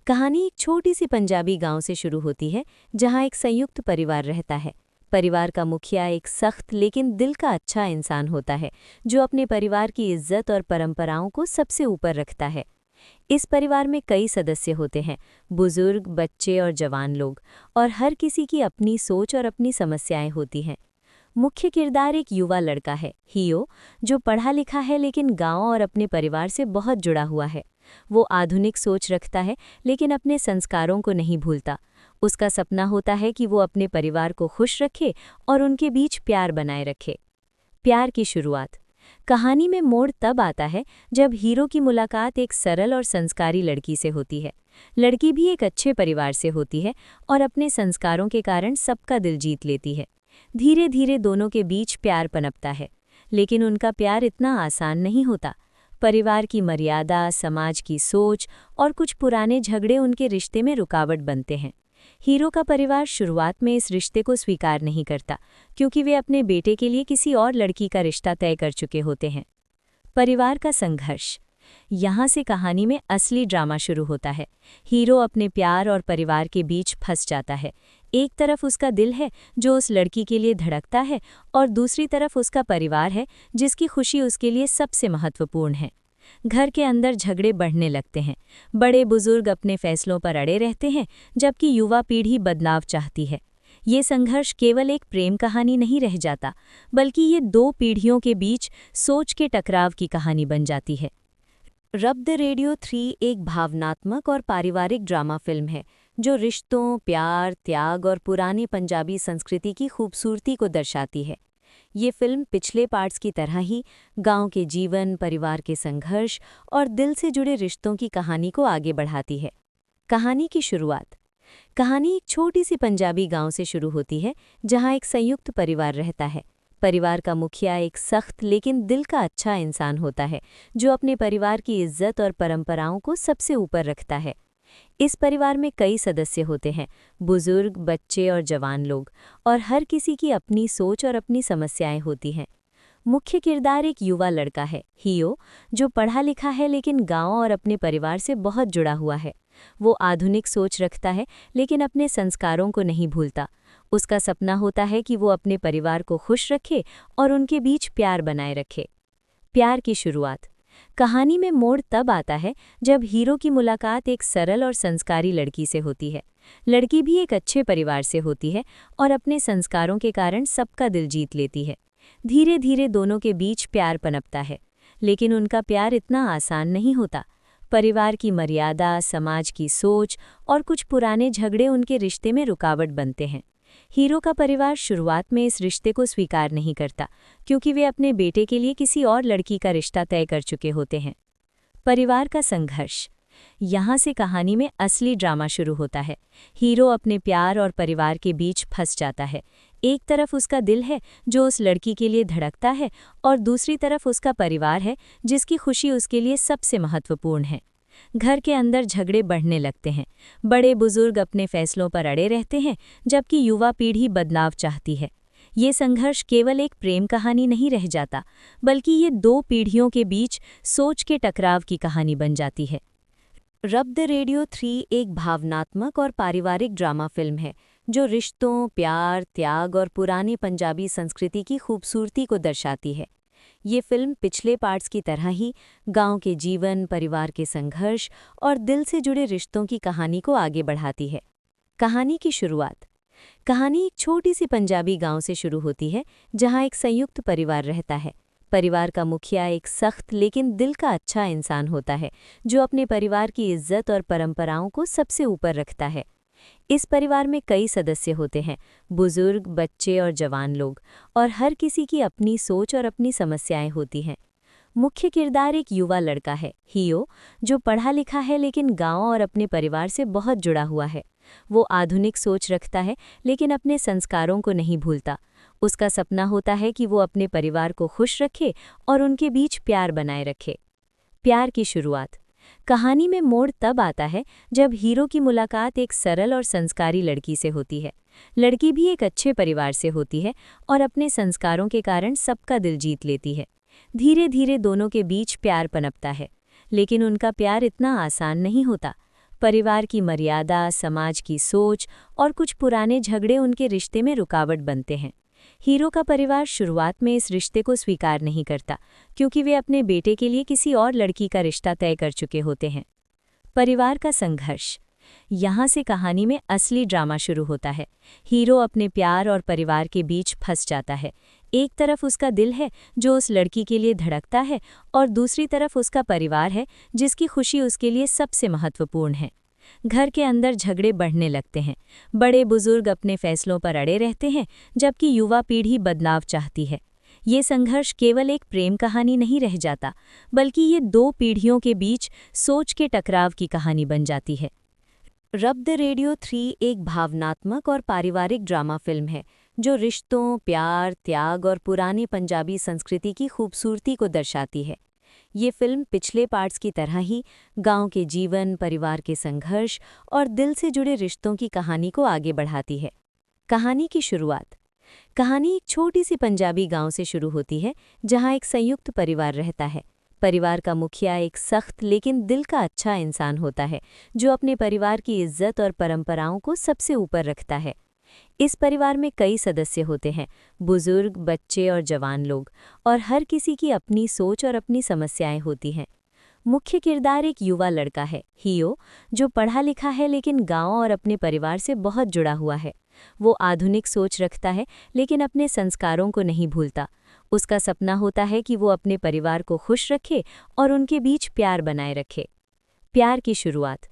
कहानी एक छोटी सी पंजाबी गांव से शुरू होती है जहां एक संयुक्त परिवार रहता है। परिवार का मुखिया एक सख्त लेकिन दिल का अच्छा इंसान होता है जो अपने परिवार की इज्जत और परंपराओं को सबसे ऊपर रखता है। इस परिवार में कई सदस्य होते हैं, बुजुर्ग, बच्चे और जवान लोग, और हर किसी की अपनी सोच और अपनी समस्याएं होती हैं। मुख्य किरदार एक युवा लड़का है, हियो, जो पढ़ा लिखा है लेकिन गांव और अपने परिवार से बहुत जुड़ा हुआ है। वो आधुनिक सोच रखता है लेकिन अपने संस्कारों को नहीं भूलता। उसका सपना होता है कि वो अपने परिवार को खुश रखे और उनके बीच प्यार बनाए रखे। प्यार की शुरुआत। कहानी में मोड़ तब आता है जब हीरो की मुलाकात एक सरल और संस्कारी लड़की से होती है। लड़की भी एक अच्छे परिवार से होती है और अपने संस्कारों के कारण सबका दिल जीत लेती है। धीरे धीरे दोनों के बीच प्यार पनपता है, लेकिन उनका प्यार इतना आसान नहीं होता। परिवार की मर्यादा, समाज की सोच और कुछ पुराने झगड़े उनके रिश्ते में रुकावट बनते हैं। हीरो का परिवार शुरुआत में इस रिश्ते को स्वीकार नहीं करता, क्योंकि वे अपने बेटे के लिए किसी और लड़की का रिश्ता तय कर चुके होते हैं। परिवार का संघर्ष। यहाँ से कहानी में असली ड्रामा शुरू होता है। हीरो अपने प्यार और परिवार के बीच फंस जाता है। एक तरफ उसका दिल है जो उस लड़की के लिए धड़कता है, और दूसरी तरफ उसका परिवार है जिसकी खुशी उसके लिए सबसे महत्वपूर्ण है। घर के अंदर झगड़े बढ़ने लगते हैं। बड़े बुजुर्ग अपने फैसलों पर अड़े रहते हैं, जबकि युवा पीढ़ी बदलाव चाहती है। ये संघर्ष केवल एक प्रेम कहानी नहीं रह जाता, बल्कि ये दो पीढ़ियों के बीच सोच के टकराव की कहानी बन जाती है। रब द रेडियो 3 एक भावनात्मक और पारिवारिक ड्रामा फिल्म है जो रिश्तों, प्यार, त्याग और पुरानी पंजाबी संस्कृति की खूबसूरती को दर्शाती है। ये फिल्म पिछले पार्ट्स की तरह ही गांव के जीवन, परिवार के संघर्ष और दिल से जुड़े रिश्तों की कहानी को आगे बढ़ाती है। कहानी की शुरुआत। कहानी एक छोटी सी पंजाबी गांव से शुरू होती है, जहां एक संयुक्त परिवार रहता है। परिवार का मुखिया एक सख्त लेकिन दिल का अच्छा इंसान होता है जो अपने परिवार की इज्जत और परंपराओं को सबसे ऊपर रखता है। इस परिवार में कई सदस्य होते हैं, बुजुर्ग, बच्चे और जवान लोग, और हर किसी की अपनी सोच और अपनी समस्याएं होती हैं। मुख्य किरदार एक युवा लड़का है, हियो, जो पढ़ा लिखा है लेकिन गांव और अपने परिवार से बहुत जुड़ा हुआ है। वो आधुनिक सोच रखता है लेकिन अपने संस्कारों को नहीं भूलता। उसका सपना होता है कि वो अपने परिवार को खुश रखे और उनके बीच प्यार बनाए रखे। प्यार की शुरुआत। कहानी में मोड़ तब आता है जब हीरो की मुलाकात एक सरल और संस्कारी लड़की से होती है। लड़की भी एक अच्छे परिवार से होती है और अपने संस्कारों के कारण सबका दिल जीत लेती है। धीरे धीरे दोनों के बीच प्यार पनपता है, लेकिन उनका प्यार इतना आसान नहीं होता। परिवार की मर्यादा, समाज की सोच और कुछ पुराने झगड़े उनके रिश्ते में रुकावट बनते हैं। हीरो का परिवार शुरुआत में इस रिश्ते को स्वीकार नहीं करता, क्योंकि वे अपने बेटे के लिए किसी और लड़की का रिश्ता तय कर चुके होते हैं। परिवार का संघर्ष। यहाँ से कहानी में असली ड्रामा शुरू होता है। हीरो अपने प्यार और परिवार के बीच फंस जाता है। एक तरफ उसका दिल है जो उस लड़की के लिए धड़कता है, और दूसरी तरफ उसका परिवार है जिसकी खुशी उसके लिए सबसे महत्वपूर्ण है। घर के अंदर झगड़े बढ़ने लगते हैं। बड़े बुजुर्ग अपने फैसलों पर अड़े रहते हैं, जबकि युवा पीढ़ी बदलाव चाहती है। ये संघर्ष केवल एक प्रेम कहानी नहीं रह जाता, बल्कि ये दो पीढ़ियों के बीच सोच के टकराव की कहानी बन जाती है। रब द रेडियो 3 एक भावनात्मक और पारिवारिक ड्रामा फिल्म है जो रिश्तों, प्यार, त्याग और पुरानी पंजाबी संस्कृति की खूबसूरती को दर्शाती है। ये फिल्म पिछले पार्ट्स की तरह ही गांव के जीवन, परिवार के संघर्ष और दिल से जुड़े रिश्तों की कहानी को आगे बढ़ाती है। कहानी की शुरुआत। कहानी एक छोटी सी पंजाबी गांव से शुरू होती है, जहां एक संयुक्त परिवार रहता है। परिवार का मुखिया एक सख्त लेकिन दिल का अच्छा इंसान होता है जो अपने परिवार की इज्जत और परंपराओं को सबसे ऊपर रखता है। इस परिवार में कई सदस्य होते हैं, बुजुर्ग, बच्चे और जवान लोग, और हर किसी की अपनी सोच और अपनी समस्याएं होती हैं। मुख्य किरदार एक युवा लड़का है, हियो, जो पढ़ा लिखा है लेकिन गांव और अपने परिवार से बहुत जुड़ा हुआ है। वो आधुनिक सोच रखता है लेकिन अपने संस्कारों को नहीं भूलता। उसका सपना होता है कि वो अपने परिवार को खुश रखे और उनके बीच प्यार बनाए रखे। प्यार की शुरुआत। कहानी में मोड़ तब आता है जब हीरो की मुलाकात एक सरल और संस्कारी लड़की से होती है। लड़की भी एक अच्छे परिवार से होती है और अपने संस्कारों के कारण सबका दिल जीत लेती है। धीरे धीरे दोनों के बीच प्यार पनपता है, लेकिन उनका प्यार इतना आसान नहीं होता। परिवार की मर्यादा, समाज की सोच और कुछ पुराने झगड़े उनके रिश्ते में रुकावट बनते हैं। हीरो का परिवार शुरुआत में इस रिश्ते को स्वीकार नहीं करता, क्योंकि वे अपने बेटे के लिए किसी और लड़की का रिश्ता तय कर चुके होते हैं। परिवार का संघर्ष। यहाँ से कहानी में असली ड्रामा शुरू होता है। हीरो अपने प्यार और परिवार के बीच फंस जाता है। एक तरफ उसका दिल है जो उस लड़की के लिए धड़कता है, और दूसरी तरफ उसका परिवार है जिसकी खुशी उसके लिए सबसे महत्वपूर्ण है। घर के अंदर झगड़े बढ़ने लगते हैं। बड़े बुजुर्ग अपने फैसलों पर अड़े रहते हैं, जबकि युवा पीढ़ी बदलाव चाहती है। ये संघर्ष केवल एक प्रेम कहानी नहीं रह जाता, बल्कि ये दो पीढ़ियों के बीच सोच के टकराव की कहानी बन जाती है। रब द रेडियो 3 एक भावनात्मक और पारिवारिक ड्रामा फिल्म है जो रिश्तों, प्यार, त्याग और पुरानी पंजाबी संस्कृति की खूबसूरती को दर्शाती है। ये फिल्म पिछले पार्ट्स की तरह ही गांव के जीवन, परिवार के संघर्ष और दिल से जुड़े रिश्तों की कहानी को आगे बढ़ाती है। कहानी की शुरुआत। कहानी एक छोटी सी पंजाबी गांव से शुरू होती है, जहां एक संयुक्त परिवार रहता है। परिवार का मुखिया एक सख्त लेकिन दिल का अच्छा इंसान होता है, जो अपने परिवार की इज्जत और परंपराओं को सबसे ऊपर रखता है। इस परिवार में कई सदस्य होते हैं, बुजुर्ग, बच्चे और जवान लोग, और हर किसी की अपनी सोच और अपनी समस्याएं होती हैं। मुख्य किरदार एक युवा लड़का है, हीरो, जो पढ़ा लिखा है लेकिन गांव और अपने परिवार से बहुत जुड़ा हुआ है। वो आधुनिक सोच रखता है लेकिन अपने संस्कारों को नहीं भूलता। उसका सपना होता है कि वो अपने परिवार को खुश रखे और उनके बीच प्यार बनाए रखे। प्यार की शुरुआत।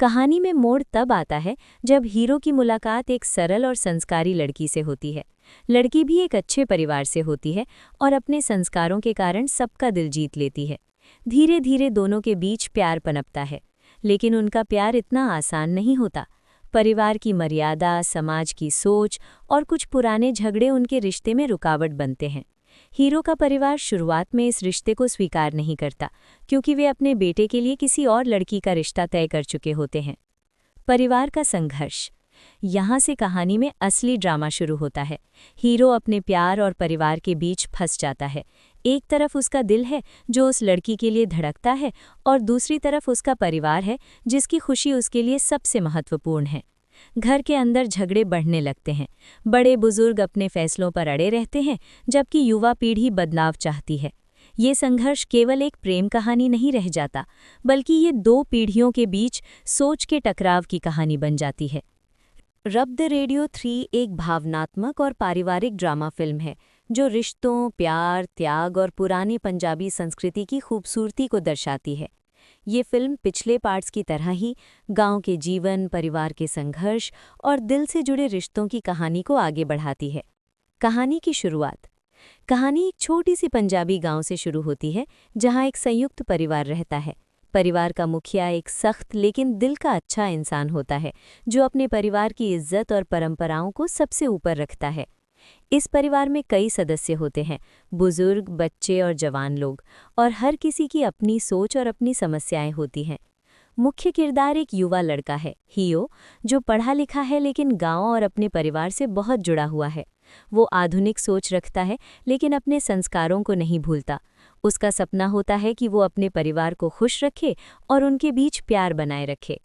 कहानी में मोड़ तब आता है जब हीरो की मुलाकात एक सरल और संस्कारी लड़की से होती है। लड़की भी एक अच्छे परिवार से होती है और अपने संस्कारों के कारण सबका दिल जीत लेती है। धीरे धीरे दोनों के बीच प्यार पनपता है, लेकिन उनका प्यार इतना आसान नहीं होता। परिवार की मर्यादा, समाज की सोच और कुछ पुराने झगड़े उनके रिश्ते में रुकावट बनते हैं। हीरो का परिवार शुरुआत में इस रिश्ते को स्वीकार नहीं करता, क्योंकि वे अपने बेटे के लिए किसी और लड़की का रिश्ता तय कर चुके होते हैं। परिवार का संघर्ष। यहाँ से कहानी में असली ड्रामा शुरू होता है। हीरो अपने प्यार और परिवार के बीच फंस जाता है। एक तरफ उसका दिल है जो उस लड़की के लिए धड़कता है, और दूसरी तरफ उसका परिवार है जिसकी खुशी उसके लिए सबसे महत्वपूर्ण है। घर के अंदर झगड़े बढ़ने लगते हैं। बड़े बुजुर्ग अपने फैसलों पर अड़े रहते हैं, जबकि युवा पीढ़ी बदलाव चाहती है। ये संघर्ष केवल एक प्रेम कहानी नहीं रह जाता, बल्कि ये दो पीढ़ियों के बीच सोच के टकराव की कहानी बन जाती है। रब द रेडियो 3 एक भावनात्मक और पारिवारिक ड्रामा फिल्म है जो रिश्तों, प्यार, त्याग और पुरानी पंजाबी संस्कृति की खूबसूरती को दर्शाती है। ये फिल्म पिछले पार्ट्स की तरह ही गांव के जीवन, परिवार के संघर्ष और दिल से जुड़े रिश्तों की कहानी को आगे बढ़ाती है। कहानी की शुरुआत। कहानी एक छोटी सी पंजाबी गांव से शुरू होती है, जहां एक संयुक्त परिवार रहता है। परिवार का मुखिया एक सख्त लेकिन दिल का अच्छा इंसान होता है, जो अपने परिवार की इज्जत और परंपराओं को सबसे ऊपर रखता है। इस परिवार में कई सदस्य होते हैं, बुजुर्ग, बच्चे और जवान लोग, और हर किसी की अपनी सोच और अपनी समस्याएं होती हैं। मुख्य किरदार एक युवा लड़का है, हीरो, जो पढ़ा लिखा है लेकिन गांव और अपने परिवार से बहुत जुड़ा हुआ है। वो आधुनिक सोच रखता है लेकिन अपने संस्कारों को नहीं भूलता। उसका सपना होता है कि वो अपने परिवार को खुश रखे और उनके बीच प्यार बनाए रखे।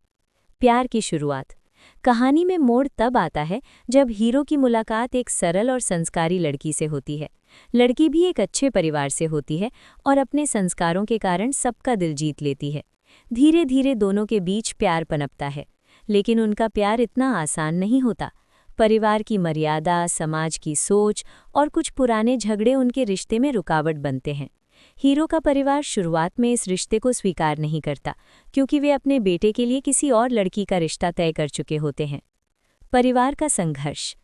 प्यार की शुरुआत। कहानी में मोड़ तब आता है जब हीरो की मुलाकात एक सरल और संस्कारी लड़की से होती है। लड़की भी एक अच्छे परिवार से होती है और अपने संस्कारों के कारण सबका दिल जीत लेती है। धीरे धीरे दोनों के बीच प्यार पनपता है, लेकिन उनका प्यार इतना आसान नहीं होता। परिवार की मर्यादा, समाज की सोच और कुछ पुराने झगड़े उनके रिश्ते में रुकावट बनते हैं। हीरो का परिवार शुरुआत में इस रिश्ते को स्वीकार नहीं करता, क्योंकि वे अपने बेटे के लिए किसी और लड़की का रिश्ता तय कर चुके होते हैं। परिवार का संघर्ष।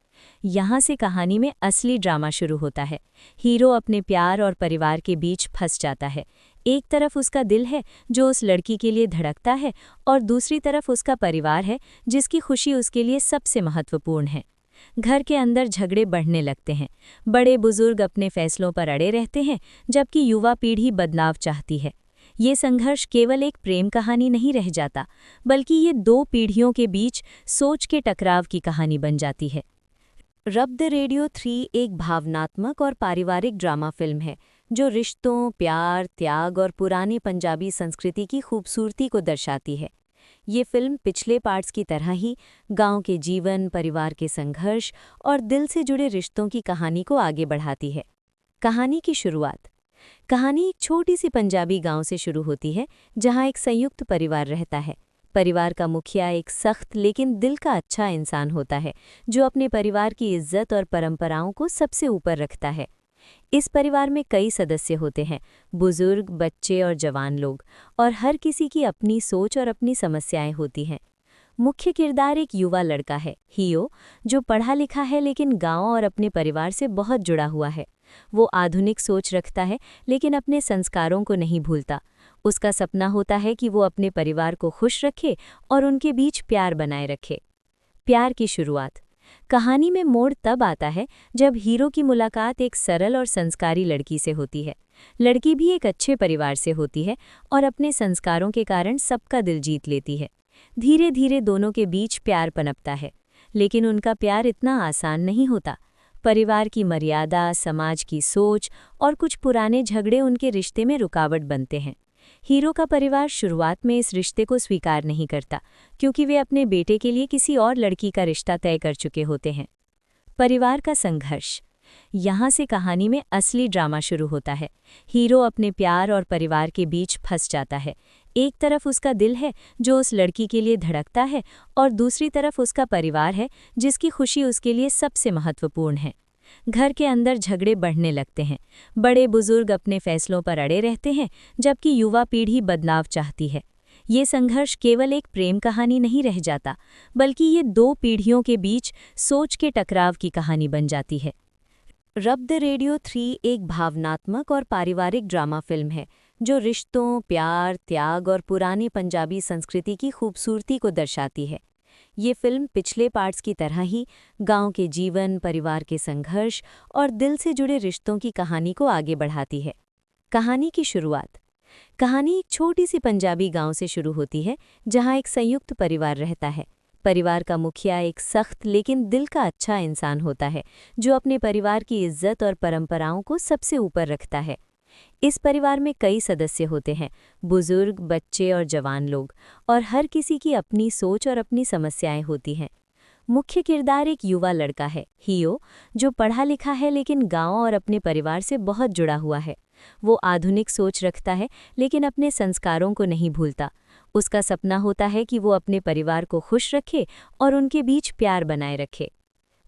यहाँ से कहानी में असली ड्रामा शुरू होता है। हीरो अपने प्यार और परिवार के बीच फंस जाता है। एक तरफ उसका दिल है जो उस लड़की के लिए धड़कता है, और दूसरी तरफ उसका परिवार है जिसकी खुशी उसके लिए सबसे महत्वपूर्ण है। घर के अंदर झगड़े बढ़ने लगते हैं। बड़े बुजुर्ग अपने फैसलों पर अड़े रहते हैं, जबकि युवा पीढ़ी बदलाव चाहती है। ये संघर्ष केवल एक प्रेम कहानी नहीं रह जाता, बल्कि ये दो पीढ़ियों के बीच सोच के टकराव की कहानी बन जाती है। रब द रेडियो 3 एक भावनात्मक और पारिवारिक ड्रामा फिल्म है जो रिश्तों, प्यार, त्याग और पुरानी पंजाबी संस्कृति की खूबसूरती को दर्शाती है। ये फिल्म पिछले पार्ट्स की तरह ही गांव के जीवन, परिवार के संघर्ष और दिल से जुड़े रिश्तों की कहानी को आगे बढ़ाती है। कहानी की शुरुआत। कहानी एक छोटी सी पंजाबी गांव से शुरू होती है, जहां एक संयुक्त परिवार रहता है। परिवार का मुखिया एक सख्त लेकिन दिल का अच्छा इंसान होता है, जो अपने परिवार की इज्जत और परंपराओं को सबसे ऊपर रखता है। इस परिवार में कई सदस्य होते हैं, बुजुर्ग, बच्चे और जवान लोग, और हर किसी की अपनी सोच और अपनी समस्याएं होती हैं। मुख्य किरदार एक युवा लड़का है, हियो, जो पढ़ा लिखा है लेकिन गांव और अपने परिवार से बहुत जुड़ा हुआ है। वो आधुनिक सोच रखता है लेकिन अपने संस्कारों को नहीं भूलता। उसका सपना होता है कि वो अपने परिवार को खुश रखे और उनके बीच प्यार बनाए रखे। प्यार की शुरुआत। कहानी में मोड़ तब आता है जब हीरो की मुलाकात एक सरल और संस्कारी लड़की से होती है। लड़की भी एक अच्छे परिवार से होती है और अपने संस्कारों के कारण सबका दिल जीत लेती है। धीरे धीरे दोनों के बीच प्यार पनपता है, लेकिन उनका प्यार इतना आसान नहीं होता। परिवार की मर्यादा, समाज की सोच और कुछ पुराने झगड़े उनके रिश्ते में रुकावट बनते हैं। हीरो का परिवार शुरुआत में इस रिश्ते को स्वीकार नहीं करता, क्योंकि वे अपने बेटे के लिए किसी और लड़की का रिश्ता तय कर चुके होते हैं। परिवार का संघर्ष। यहाँ से कहानी में असली ड्रामा शुरू होता है। हीरो अपने प्यार और परिवार के बीच फंस जाता है। एक तरफ उसका दिल है, जो उस लड़की के लिए धड़कता है, और दूसरी तरफ उसका परिवार है, जिसकी खुशी उसके लिए सबसे महत्वपूर्ण है। घर के अंदर झगड़े बढ़ने लगते हैं। बड़े बुजुर्ग अपने फैसलों पर अड़े रहते हैं, जबकि युवा पीढ़ी बदलाव चाहती है। ये संघर्ष केवल एक प्रेम कहानी नहीं रह जाता, बल्कि ये दो पीढ़ियों के बीच सोच के टकराव की कहानी बन जाती है। रब द रेडियो 3 एक भावनात्मक और पारिवारिक ड्रामा फिल्म है, जो रिश्तों, प्यार, त्याग और पुरानी पंजाबी संस्कृति की खूबसूरती को दर्शाती है। ये फिल्म पिछले पार्ट्स की तरह ही गांव के जीवन, परिवार के संघर्ष और दिल से जुड़े रिश्तों की कहानी को आगे बढ़ाती है। कहानी की शुरुआत। कहानी एक छोटी सी पंजाबी गांव से शुरू होती है, जहां एक संयुक्त परिवार रहता है। परिवार का मुखिया एक सख्त लेकिन दिल का अच्छा इंसान होता है, जो अपने परिवार की इज्जत और परंपराओं को सबसे ऊपर रखता है। इस परिवार में कई सदस्य होते हैं, बुजुर्ग, बच्चे और जवान लोग, और हर किसी की अपनी सोच और अपनी समस्याएं होती हैं। मुख्य किरदार एक युवा लड़का है, हियो, जो पढ़ा लिखा है लेकिन गांव और अपने परिवार से बहुत जुड़ा हुआ है। वो आधुनिक सोच रखता है लेकिन अपने संस्कारों को नहीं भूलता। उसका सपना होता है कि वो अपने परिवार को खुश रखे और उनके बीच प्यार बनाए रखे।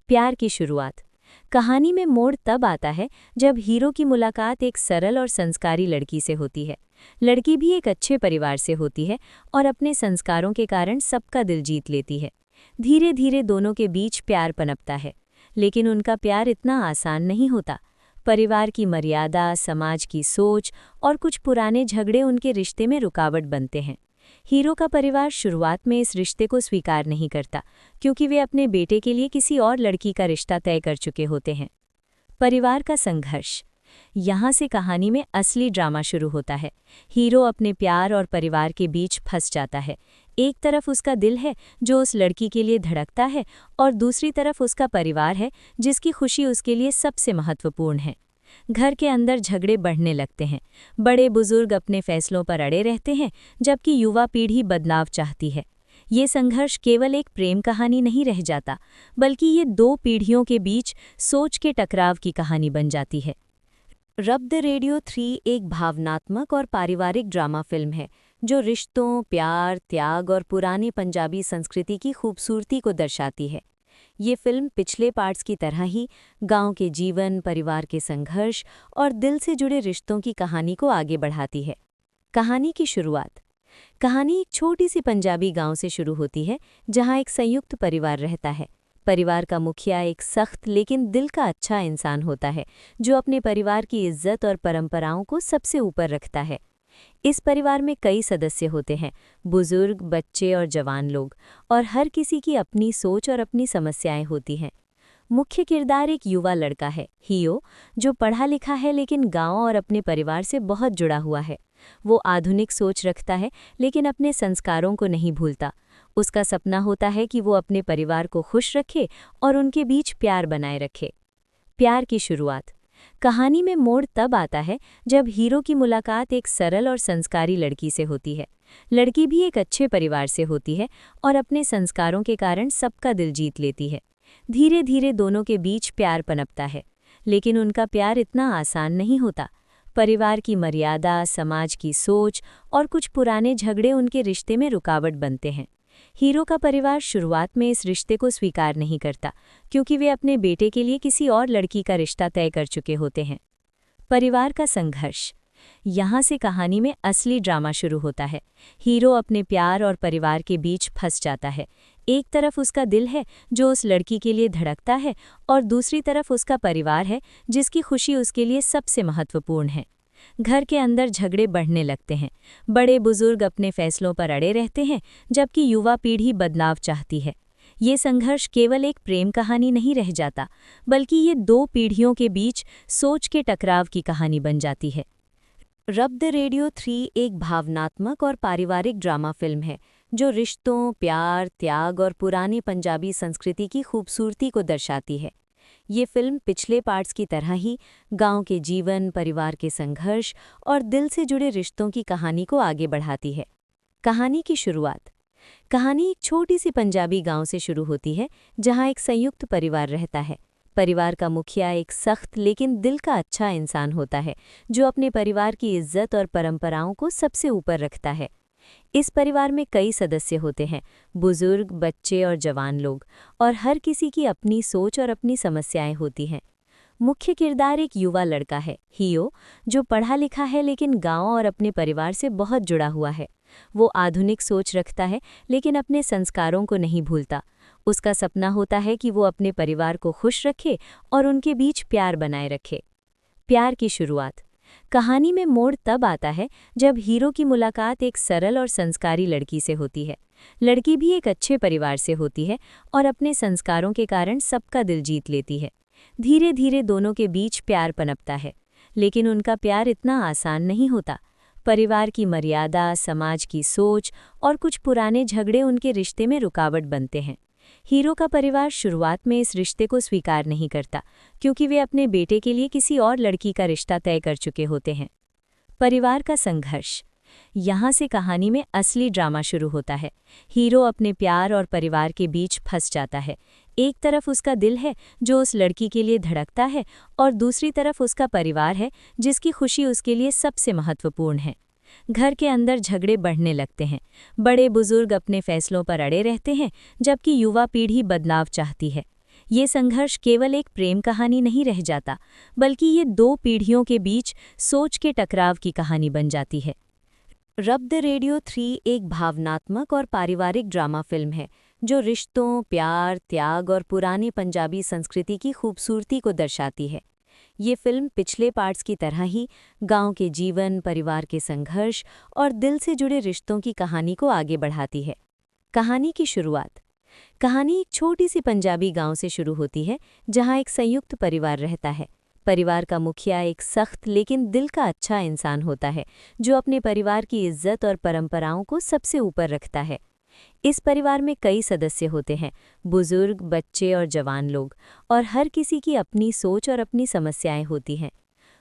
प्यार की शुरुआत। कहानी में मोड़ तब आता है जब हीरो की मुलाकात एक सरल और संस्कारी लड़की से होती है। लड़की भी एक अच्छे परिवार से होती है और अपने संस्कारों के कारण सबका दिल जीत लेती है। धीरे धीरे दोनों के बीच प्यार पनपता है, लेकिन उनका प्यार इतना आसान नहीं होता। परिवार की मर्यादा, समाज की सोच और कुछ पुराने झगड़े उनके रिश्ते में रुकावट बनते हैं। हीरो का परिवार शुरुआत में इस रिश्ते को स्वीकार नहीं करता, क्योंकि वे अपने बेटे के लिए किसी और लड़की का रिश्ता तय कर चुके होते हैं। परिवार का संघर्ष। यहाँ से कहानी में असली ड्रामा शुरू होता है। हीरो अपने प्यार और परिवार के बीच फंस जाता है। एक तरफ उसका दिल है, जो उस लड़की के लिए धड़कता है, और दूसरी तरफ उसका परिवार है, जिसकी खुशी उसके लिए सबसे महत्वपूर्ण है। घर के अंदर झगड़े बढ़ने लगते हैं। बड़े बुजुर्ग अपने फैसलों पर अड़े रहते हैं, जबकि युवा पीढ़ी बदलाव चाहती है। ये संघर्ष केवल एक प्रेम कहानी नहीं रह जाता, बल्कि ये दो पीढ़ियों के बीच सोच के टकराव की कहानी बन जाती है। रब द रेडियो 3 एक भावनात्मक और पारिवारिक ड्रामा फिल्म है, जो रिश्तों, प्यार, त्याग और पुरानी पंजाबी संस्कृति की खूबसूरती को दर्शाती है। ये फिल्म पिछले पार्ट्स की तरह ही गांव के जीवन, परिवार के संघर्ष और दिल से जुड़े रिश्तों की कहानी को आगे बढ़ाती है। कहानी की शुरुआत। कहानी एक छोटी सी पंजाबी गांव से शुरू होती है, जहां एक संयुक्त परिवार रहता है। परिवार का मुखिया एक सख्त लेकिन दिल का अच्छा इंसान होता है, जो अपने परिवार की इज्जत और परंपराओं को सबसे ऊपर रखता है। इस परिवार में कई सदस्य होते हैं, बुजुर्ग, बच्चे और जवान लोग, और हर किसी की अपनी सोच और अपनी समस्याएं होती हैं। मुख्य किरदार एक युवा लड़का है, हियो, जो पढ़ा लिखा है लेकिन गांव और अपने परिवार से बहुत जुड़ा हुआ है। वो आधुनिक सोच रखता है लेकिन अपने संस्कारों को नहीं भूलता। उसका सपना होता है कि वो अपने परिवार को खुश रखे और उनके बीच प्यार बनाए रखे। प्यार की शुरुआत। कहानी में मोड़ तब आता है जब हीरो की मुलाकात एक सरल और संस्कारी लड़की से होती है। लड़की भी एक अच्छे परिवार से होती है और अपने संस्कारों के कारण सबका दिल जीत लेती है। धीरे धीरे दोनों के बीच प्यार पनपता है, लेकिन उनका प्यार इतना आसान नहीं होता। परिवार की मर्यादा, समाज की सोच और कुछ पुराने झगड़े उनके रिश्ते में रुकावट बनते हैं। हीरो का परिवार शुरुआत में इस रिश्ते को स्वीकार नहीं करता, क्योंकि वे अपने बेटे के लिए किसी और लड़की का रिश्ता तय कर चुके होते हैं। परिवार का संघर्ष। यहाँ से कहानी में असली ड्रामा शुरू होता है। हीरो अपने प्यार और परिवार के बीच फंस जाता है। एक तरफ उसका दिल है जो उस लड़की के लिए धड़कता है, और दूसरी तरफ उसका परिवार है जिसकी खुशी उसके लिए सबसे महत्वपूर्ण है। घर के अंदर झगड़े बढ़ने लगते हैं। बड़े बुजुर्ग अपने फैसलों पर अड़े रहते हैं, जबकि युवा पीढ़ी बदलाव चाहती है। ये संघर्ष केवल एक प्रेम कहानी नहीं रह जाता, बल्कि ये दो पीढ़ियों के बीच सोच के टकराव की कहानी बन जाती है। रब द रेडियो 3 एक भावनात्मक और पारिवारिक ड्रामा फिल्म है जो रिश्तों, प्यार, त्याग और पुरानी पंजाबी संस्कृति की खूबसूरती को दर्शाती है। ये फिल्म पिछले पार्ट्स की तरह ही गांव के जीवन, परिवार के संघर्ष और दिल से जुड़े रिश्तों की कहानी को आगे बढ़ाती है। कहानी की शुरुआत। कहानी एक छोटी सी पंजाबी गांव से शुरू होती है, जहां एक संयुक्त परिवार रहता है। परिवार का मुखिया एक सख्त लेकिन दिल का अच्छा इंसान होता है, जो अपने परिवार की इज्जत और परंपराओं को सबसे ऊपर रखता है। इस परिवार में कई सदस्य होते हैं, बुजुर्ग, बच्चे और जवान लोग, और हर किसी की अपनी सोच और अपनी समस्याएं होती हैं। मुख्य किरदार एक युवा लड़का है, हीरो, जो पढ़ा लिखा है लेकिन गांव और अपने परिवार से बहुत जुड़ा हुआ है। वो आधुनिक सोच रखता है, लेकिन अपने संस्कारों को नहीं भूलता। उसका सपना होता है कि वो अपने परिवार को खुश रखे और उनके बीच प्यार बनाए रखे। प्यार की शुरुआत। कहानी में मोड़ तब आता है जब हीरो की मुलाकात एक सरल और संस्कारी लड़की से होती है। लड़की भी एक अच्छे परिवार से होती है और अपने संस्कारों के कारण सबका दिल जीत लेती है। धीरे धीरे दोनों के बीच प्यार पनपता है, लेकिन उनका प्यार इतना आसान नहीं होता। परिवार की मर्यादा, समाज की सोच और कुछ पुराने झगड़े उनके रिश्ते में रुकावट बनते हैं। हीरो का परिवार शुरुआत में इस रिश्ते को स्वीकार नहीं करता, क्योंकि वे अपने बेटे के लिए किसी और लड़की का रिश्ता तय कर चुके होते हैं। परिवार का संघर्ष। यहाँ से कहानी में असली ड्रामा शुरू होता है। हीरो अपने प्यार और परिवार के बीच फंस जाता है। एक तरफ उसका दिल है जो उस लड़की के लिए धड़कता है, और दूसरी तरफ उसका परिवार है जिसकी खुशी उसके लिए सबसे महत्वपूर्ण है। घर के अंदर झगड़े बढ़ने लगते हैं। बड़े बुजुर्ग अपने फैसलों पर अड़े रहते हैं, जबकि युवा पीढ़ी बदलाव चाहती है। ये संघर्ष केवल एक प्रेम कहानी नहीं रह जाता, बल्कि ये दो पीढ़ियों के बीच सोच के टकराव की कहानी बन जाती है। रब द रेडियो 3 एक भावनात्मक और पारिवारिक ड्रामा फिल्म है जो रिश्तों, प्यार, त्याग और पुरानी पंजाबी संस्कृति की खूबसूरती को दर्शाती है। ये फिल्म पिछले पार्ट्स की तरह ही गांव के जीवन, परिवार के संघर्ष और दिल से जुड़े रिश्तों की कहानी को आगे बढ़ाती है। कहानी की शुरुआत। कहानी एक छोटी सी पंजाबी गांव से शुरू होती है, जहां एक संयुक्त परिवार रहता है। परिवार का मुखिया एक सख्त लेकिन दिल का अच्छा इंसान होता है, जो अपने परिवार की इज्जत और परंपराओं को सबसे ऊपर रखता है। इस परिवार में कई सदस्य होते हैं, बुजुर्ग, बच्चे और जवान लोग, और हर किसी की अपनी सोच और अपनी समस्याएं होती हैं।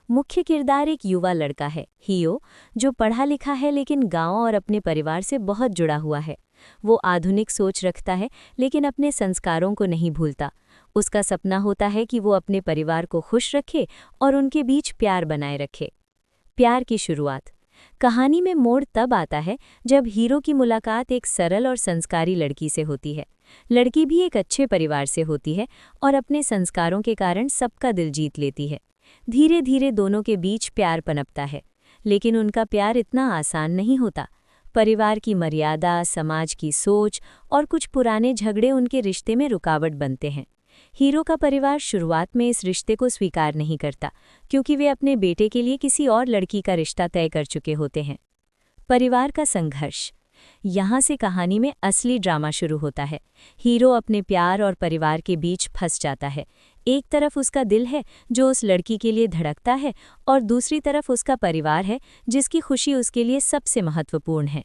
मुख्य किरदार एक युवा लड़का है, हीरो, जो पढ़ा लिखा है लेकिन गांव और अपने परिवार से बहुत जुड़ा हुआ है। वो आधुनिक सोच रखता है, लेकिन अपने संस्कारों को नहीं भूलता। उसका सपना होता है कि वो अपने परिवार को खुश रखे और उनके बीच प्यार बनाए रखे। प्यार की शुरुआत। कहानी में मोड़ तब आता है जब हीरो की मुलाकात एक सरल और संस्कारी लड़की से होती है। लड़की भी एक अच्छे परिवार से होती है और अपने संस्कारों के कारण सबका दिल जीत लेती है। धीरे धीरे दोनों के बीच प्यार पनपता है, लेकिन उनका प्यार इतना आसान नहीं होता। परिवार की मर्यादा, समाज की सोच और कुछ पुराने झगड़े उनके रिश्ते में रुकावट बनते हैं। हीरो का परिवार शुरुआत में इस रिश्ते को स्वीकार नहीं करता, क्योंकि वे अपने बेटे के लिए किसी और लड़की का रिश्ता तय कर चुके होते हैं। परिवार का संघर्ष। यहाँ से कहानी में असली ड्रामा शुरू होता है। हीरो अपने प्यार और परिवार के बीच फंस जाता है। एक तरफ उसका दिल है जो उस लड़की के लिए धड़कता है, और दूसरी तरफ उसका परिवार है जिसकी खुशी उसके लिए सबसे महत्वपूर्ण है।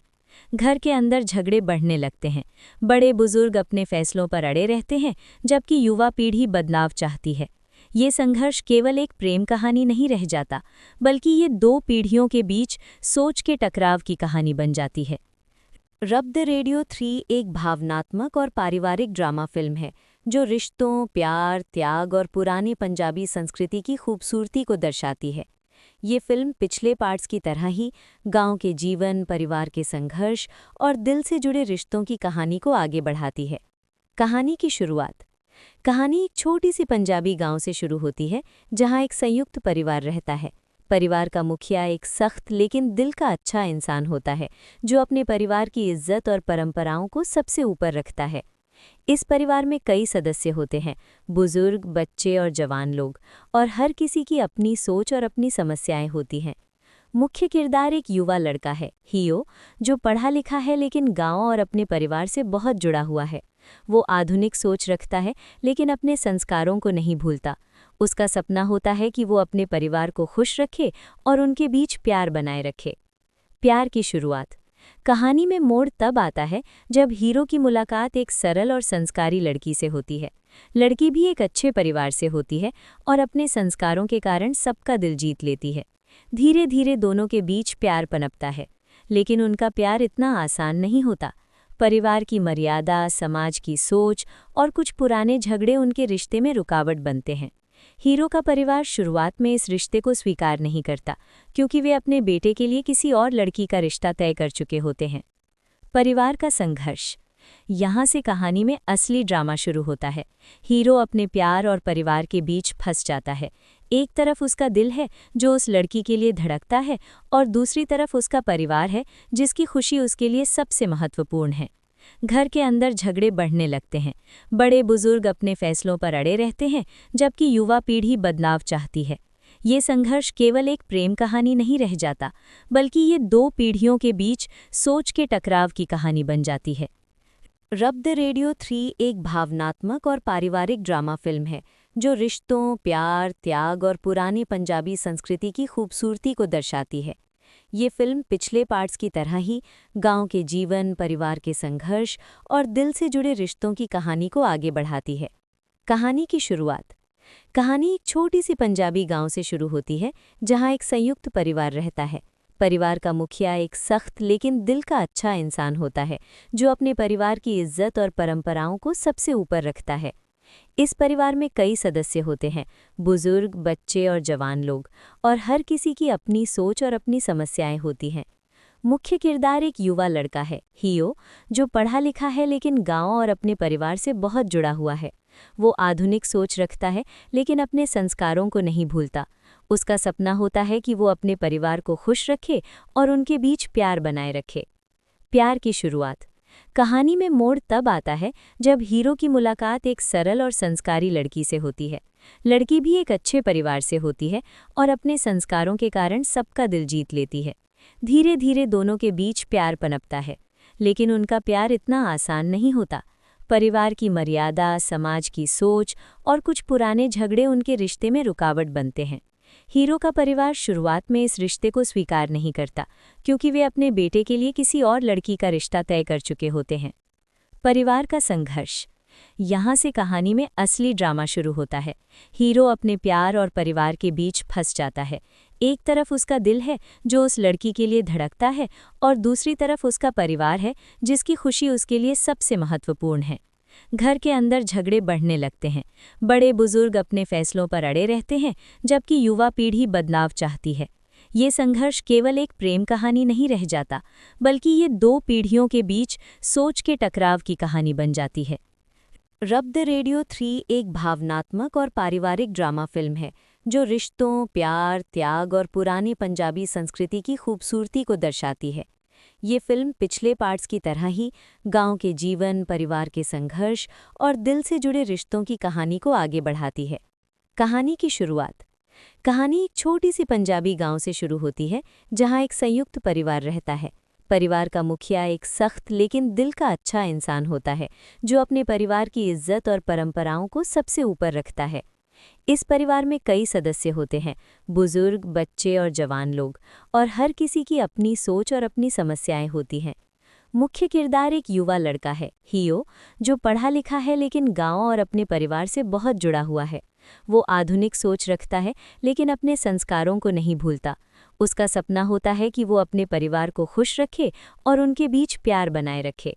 घर के अंदर झगड़े बढ़ने लगते हैं। बड़े बुजुर्ग अपने फैसलों पर अड़े रहते हैं, जबकि युवा पीढ़ी बदलाव चाहती है। ये संघर्ष केवल एक प्रेम कहानी नहीं रह जाता, बल्कि ये दो पीढ़ियों के बीच सोच के टकराव की कहानी बन जाती है। रब द रेडियो 3 एक भावनात्मक और पारिवारिक ड्रामा फिल्म है जो रिश्तों, प्यार, त्याग और पुरानी पंजाबी संस्कृति की खूबसूरती को दर्शाती है। ये फिल्म पिछले पार्ट्स की तरह ही गांव के जीवन, परिवार के संघर्ष और दिल से जुड़े रिश्तों की कहानी को आगे बढ़ाती है। कहानी की शुरुआत। कहानी एक छोटी सी पंजाबी गांव से शुरू होती है, जहां एक संयुक्त परिवार रहता है। परिवार का मुखिया एक सख्त लेकिन दिल का अच्छा इंसान होता है, जो अपने परिवार की इज्जत और परंपराओं को सबसे ऊपर रखता है। इस परिवार में कई सदस्य होते हैं, बुजुर्ग, बच्चे और जवान लोग, और हर किसी की अपनी सोच और अपनी समस्याएं होती हैं। मुख्य किरदार एक युवा लड़का है, हियो, जो पढ़ा लिखा है लेकिन गांव और अपने परिवार से बहुत जुड़ा हुआ है। वो आधुनिक सोच रखता है लेकिन अपने संस्कारों को नहीं भूलता। उसका सपना होता है कि वो अपने परिवार को खुश रखे और उनके बीच प्यार बनाए रखे। प्यार की शुरुआत। कहानी में मोड़ तब आता है जब हीरो की मुलाकात एक सरल और संस्कारी लड़की से होती है। लड़की भी एक अच्छे परिवार से होती है और अपने संस्कारों के कारण सबका दिल जीत लेती है। धीरे धीरे दोनों के बीच प्यार पनपता है, लेकिन उनका प्यार इतना आसान नहीं होता। परिवार की मर्यादा, समाज की सोच और कुछ पुराने झगड़े उनके रिश्ते में रुकावट बनते हैं। हीरो का परिवार शुरुआत में इस रिश्ते को स्वीकार नहीं करता, क्योंकि वे अपने बेटे के लिए किसी और लड़की का रिश्ता तय कर चुके होते हैं। परिवार का संघर्ष। यहाँ से कहानी में असली ड्रामा शुरू होता है। हीरो अपने प्यार और परिवार के बीच फंस जाता है। एक तरफ उसका दिल है जो उस लड़की के लिए धड़कता है, और दूसरी तरफ उसका परिवार है जिसकी खुशी उसके लिए सबसे महत्वपूर्ण है। घर के अंदर झगड़े बढ़ने लगते हैं। बड़े बुजुर्ग अपने फैसलों पर अड़े रहते हैं, जबकि युवा पीढ़ी बदलाव चाहती है। ये संघर्ष केवल एक प्रेम कहानी नहीं रह जाता, बल्कि ये दो पीढ़ियों के बीच सोच के टकराव की कहानी बन जाती है। रब द रेडियो 3 एक भावनात्मक और पारिवारिक ड्रामा फिल्म है जो रिश्तों, प्यार, त्याग और पुरानी पंजाबी संस्कृति की खूबसूरती को दर्शाती है। ये फिल्म पिछले पार्ट्स की तरह ही गांव के जीवन, परिवार के संघर्ष और दिल से जुड़े रिश्तों की कहानी को आगे बढ़ाती है। कहानी की शुरुआत। कहानी एक छोटी सी पंजाबी गांव से शुरू होती है, जहां एक संयुक्त परिवार रहता है। परिवार का मुखिया एक सख्त लेकिन दिल का अच्छा इंसान होता है, जो अपने परिवार की इज्जत और परंपराओं को सबसे ऊपर रखता है। इस परिवार में कई सदस्य होते हैं, बुजुर्ग, बच्चे और जवान लोग, और हर किसी की अपनी सोच और अपनी समस्याएं होती हैं। मुख्य किरदार एक युवा लड़का है, हियो, जो पढ़ा लिखा है लेकिन गांव और अपने परिवार से बहुत जुड़ा हुआ है। वो आधुनिक सोच रखता है लेकिन अपने संस्कारों को नहीं भूलता। उसका सपना होता है कि वो अपने परिवार को खुश रखे और उनके बीच प्यार बनाए रखे। प्यार की शुरुआत। कहानी में मोड़ तब आता है जब हीरो की मुलाकात एक सरल और संस्कारी लड़की से होती है। लड़की भी एक अच्छे परिवार से होती है और अपने संस्कारों के कारण सबका दिल जीत लेती है। धीरे धीरे दोनों के बीच प्यार पनपता है, लेकिन उनका प्यार इतना आसान नहीं होता। परिवार की मर्यादा, समाज की सोच और कुछ पुराने झगड़े उनके रिश्ते में रुकावट बनते हैं। हीरो का परिवार शुरुआत में इस रिश्ते को स्वीकार नहीं करता, क्योंकि वे अपने बेटे के लिए किसी और लड़की का रिश्ता तय कर चुके होते हैं। परिवार का संघर्ष। यहाँ से कहानी में असली ड्रामा शुरू होता है। हीरो अपने प्यार और परिवार के बीच फंस जाता है। एक तरफ उसका दिल है जो उस लड़की के लिए धड़कता है, और दूसरी तरफ उसका परिवार है जिसकी खुशी उसके लिए सबसे महत्वपूर्ण है। घर के अंदर झगड़े बढ़ने लगते हैं। बड़े बुजुर्ग अपने फैसलों पर अड़े रहते हैं, जबकि युवा पीढ़ी बदलाव चाहती है। ये संघर्ष केवल एक प्रेम कहानी नहीं रह जाता, बल्कि ये दो पीढ़ियों के बीच सोच के टकराव की कहानी बन जाती है। रब द रेडियो 3 एक भावनात्मक और पारिवारिक ड्रामा फिल्म है जो रिश्तों, प्यार, त्याग और पुरानी पंजाबी संस्कृति की खूबसूरती को दर्शाती है। ये फिल्म पिछले पार्ट्स की तरह ही गांव के जीवन, परिवार के संघर्ष और दिल से जुड़े रिश्तों की कहानी को आगे बढ़ाती है। कहानी की शुरुआत। कहानी एक छोटी सी पंजाबी गांव से शुरू होती है, जहां एक संयुक्त परिवार रहता है। परिवार का मुखिया एक सख्त लेकिन दिल का अच्छा इंसान होता है, जो अपने परिवार की इज्जत और परंपराओं को सबसे ऊपर रखता है। इस परिवार में कई सदस्य होते हैं, बुजुर्ग, बच्चे और जवान लोग, और हर किसी की अपनी सोच और अपनी समस्याएं होती हैं। मुख्य किरदार एक युवा लड़का है, हियो, जो पढ़ा लिखा है लेकिन गांव और अपने परिवार से बहुत जुड़ा हुआ है। वो आधुनिक सोच रखता है लेकिन अपने संस्कारों को नहीं भूलता। उसका सपना होता है कि वो अपने परिवार को खुश रखे और उनके बीच प्यार बनाए रखे।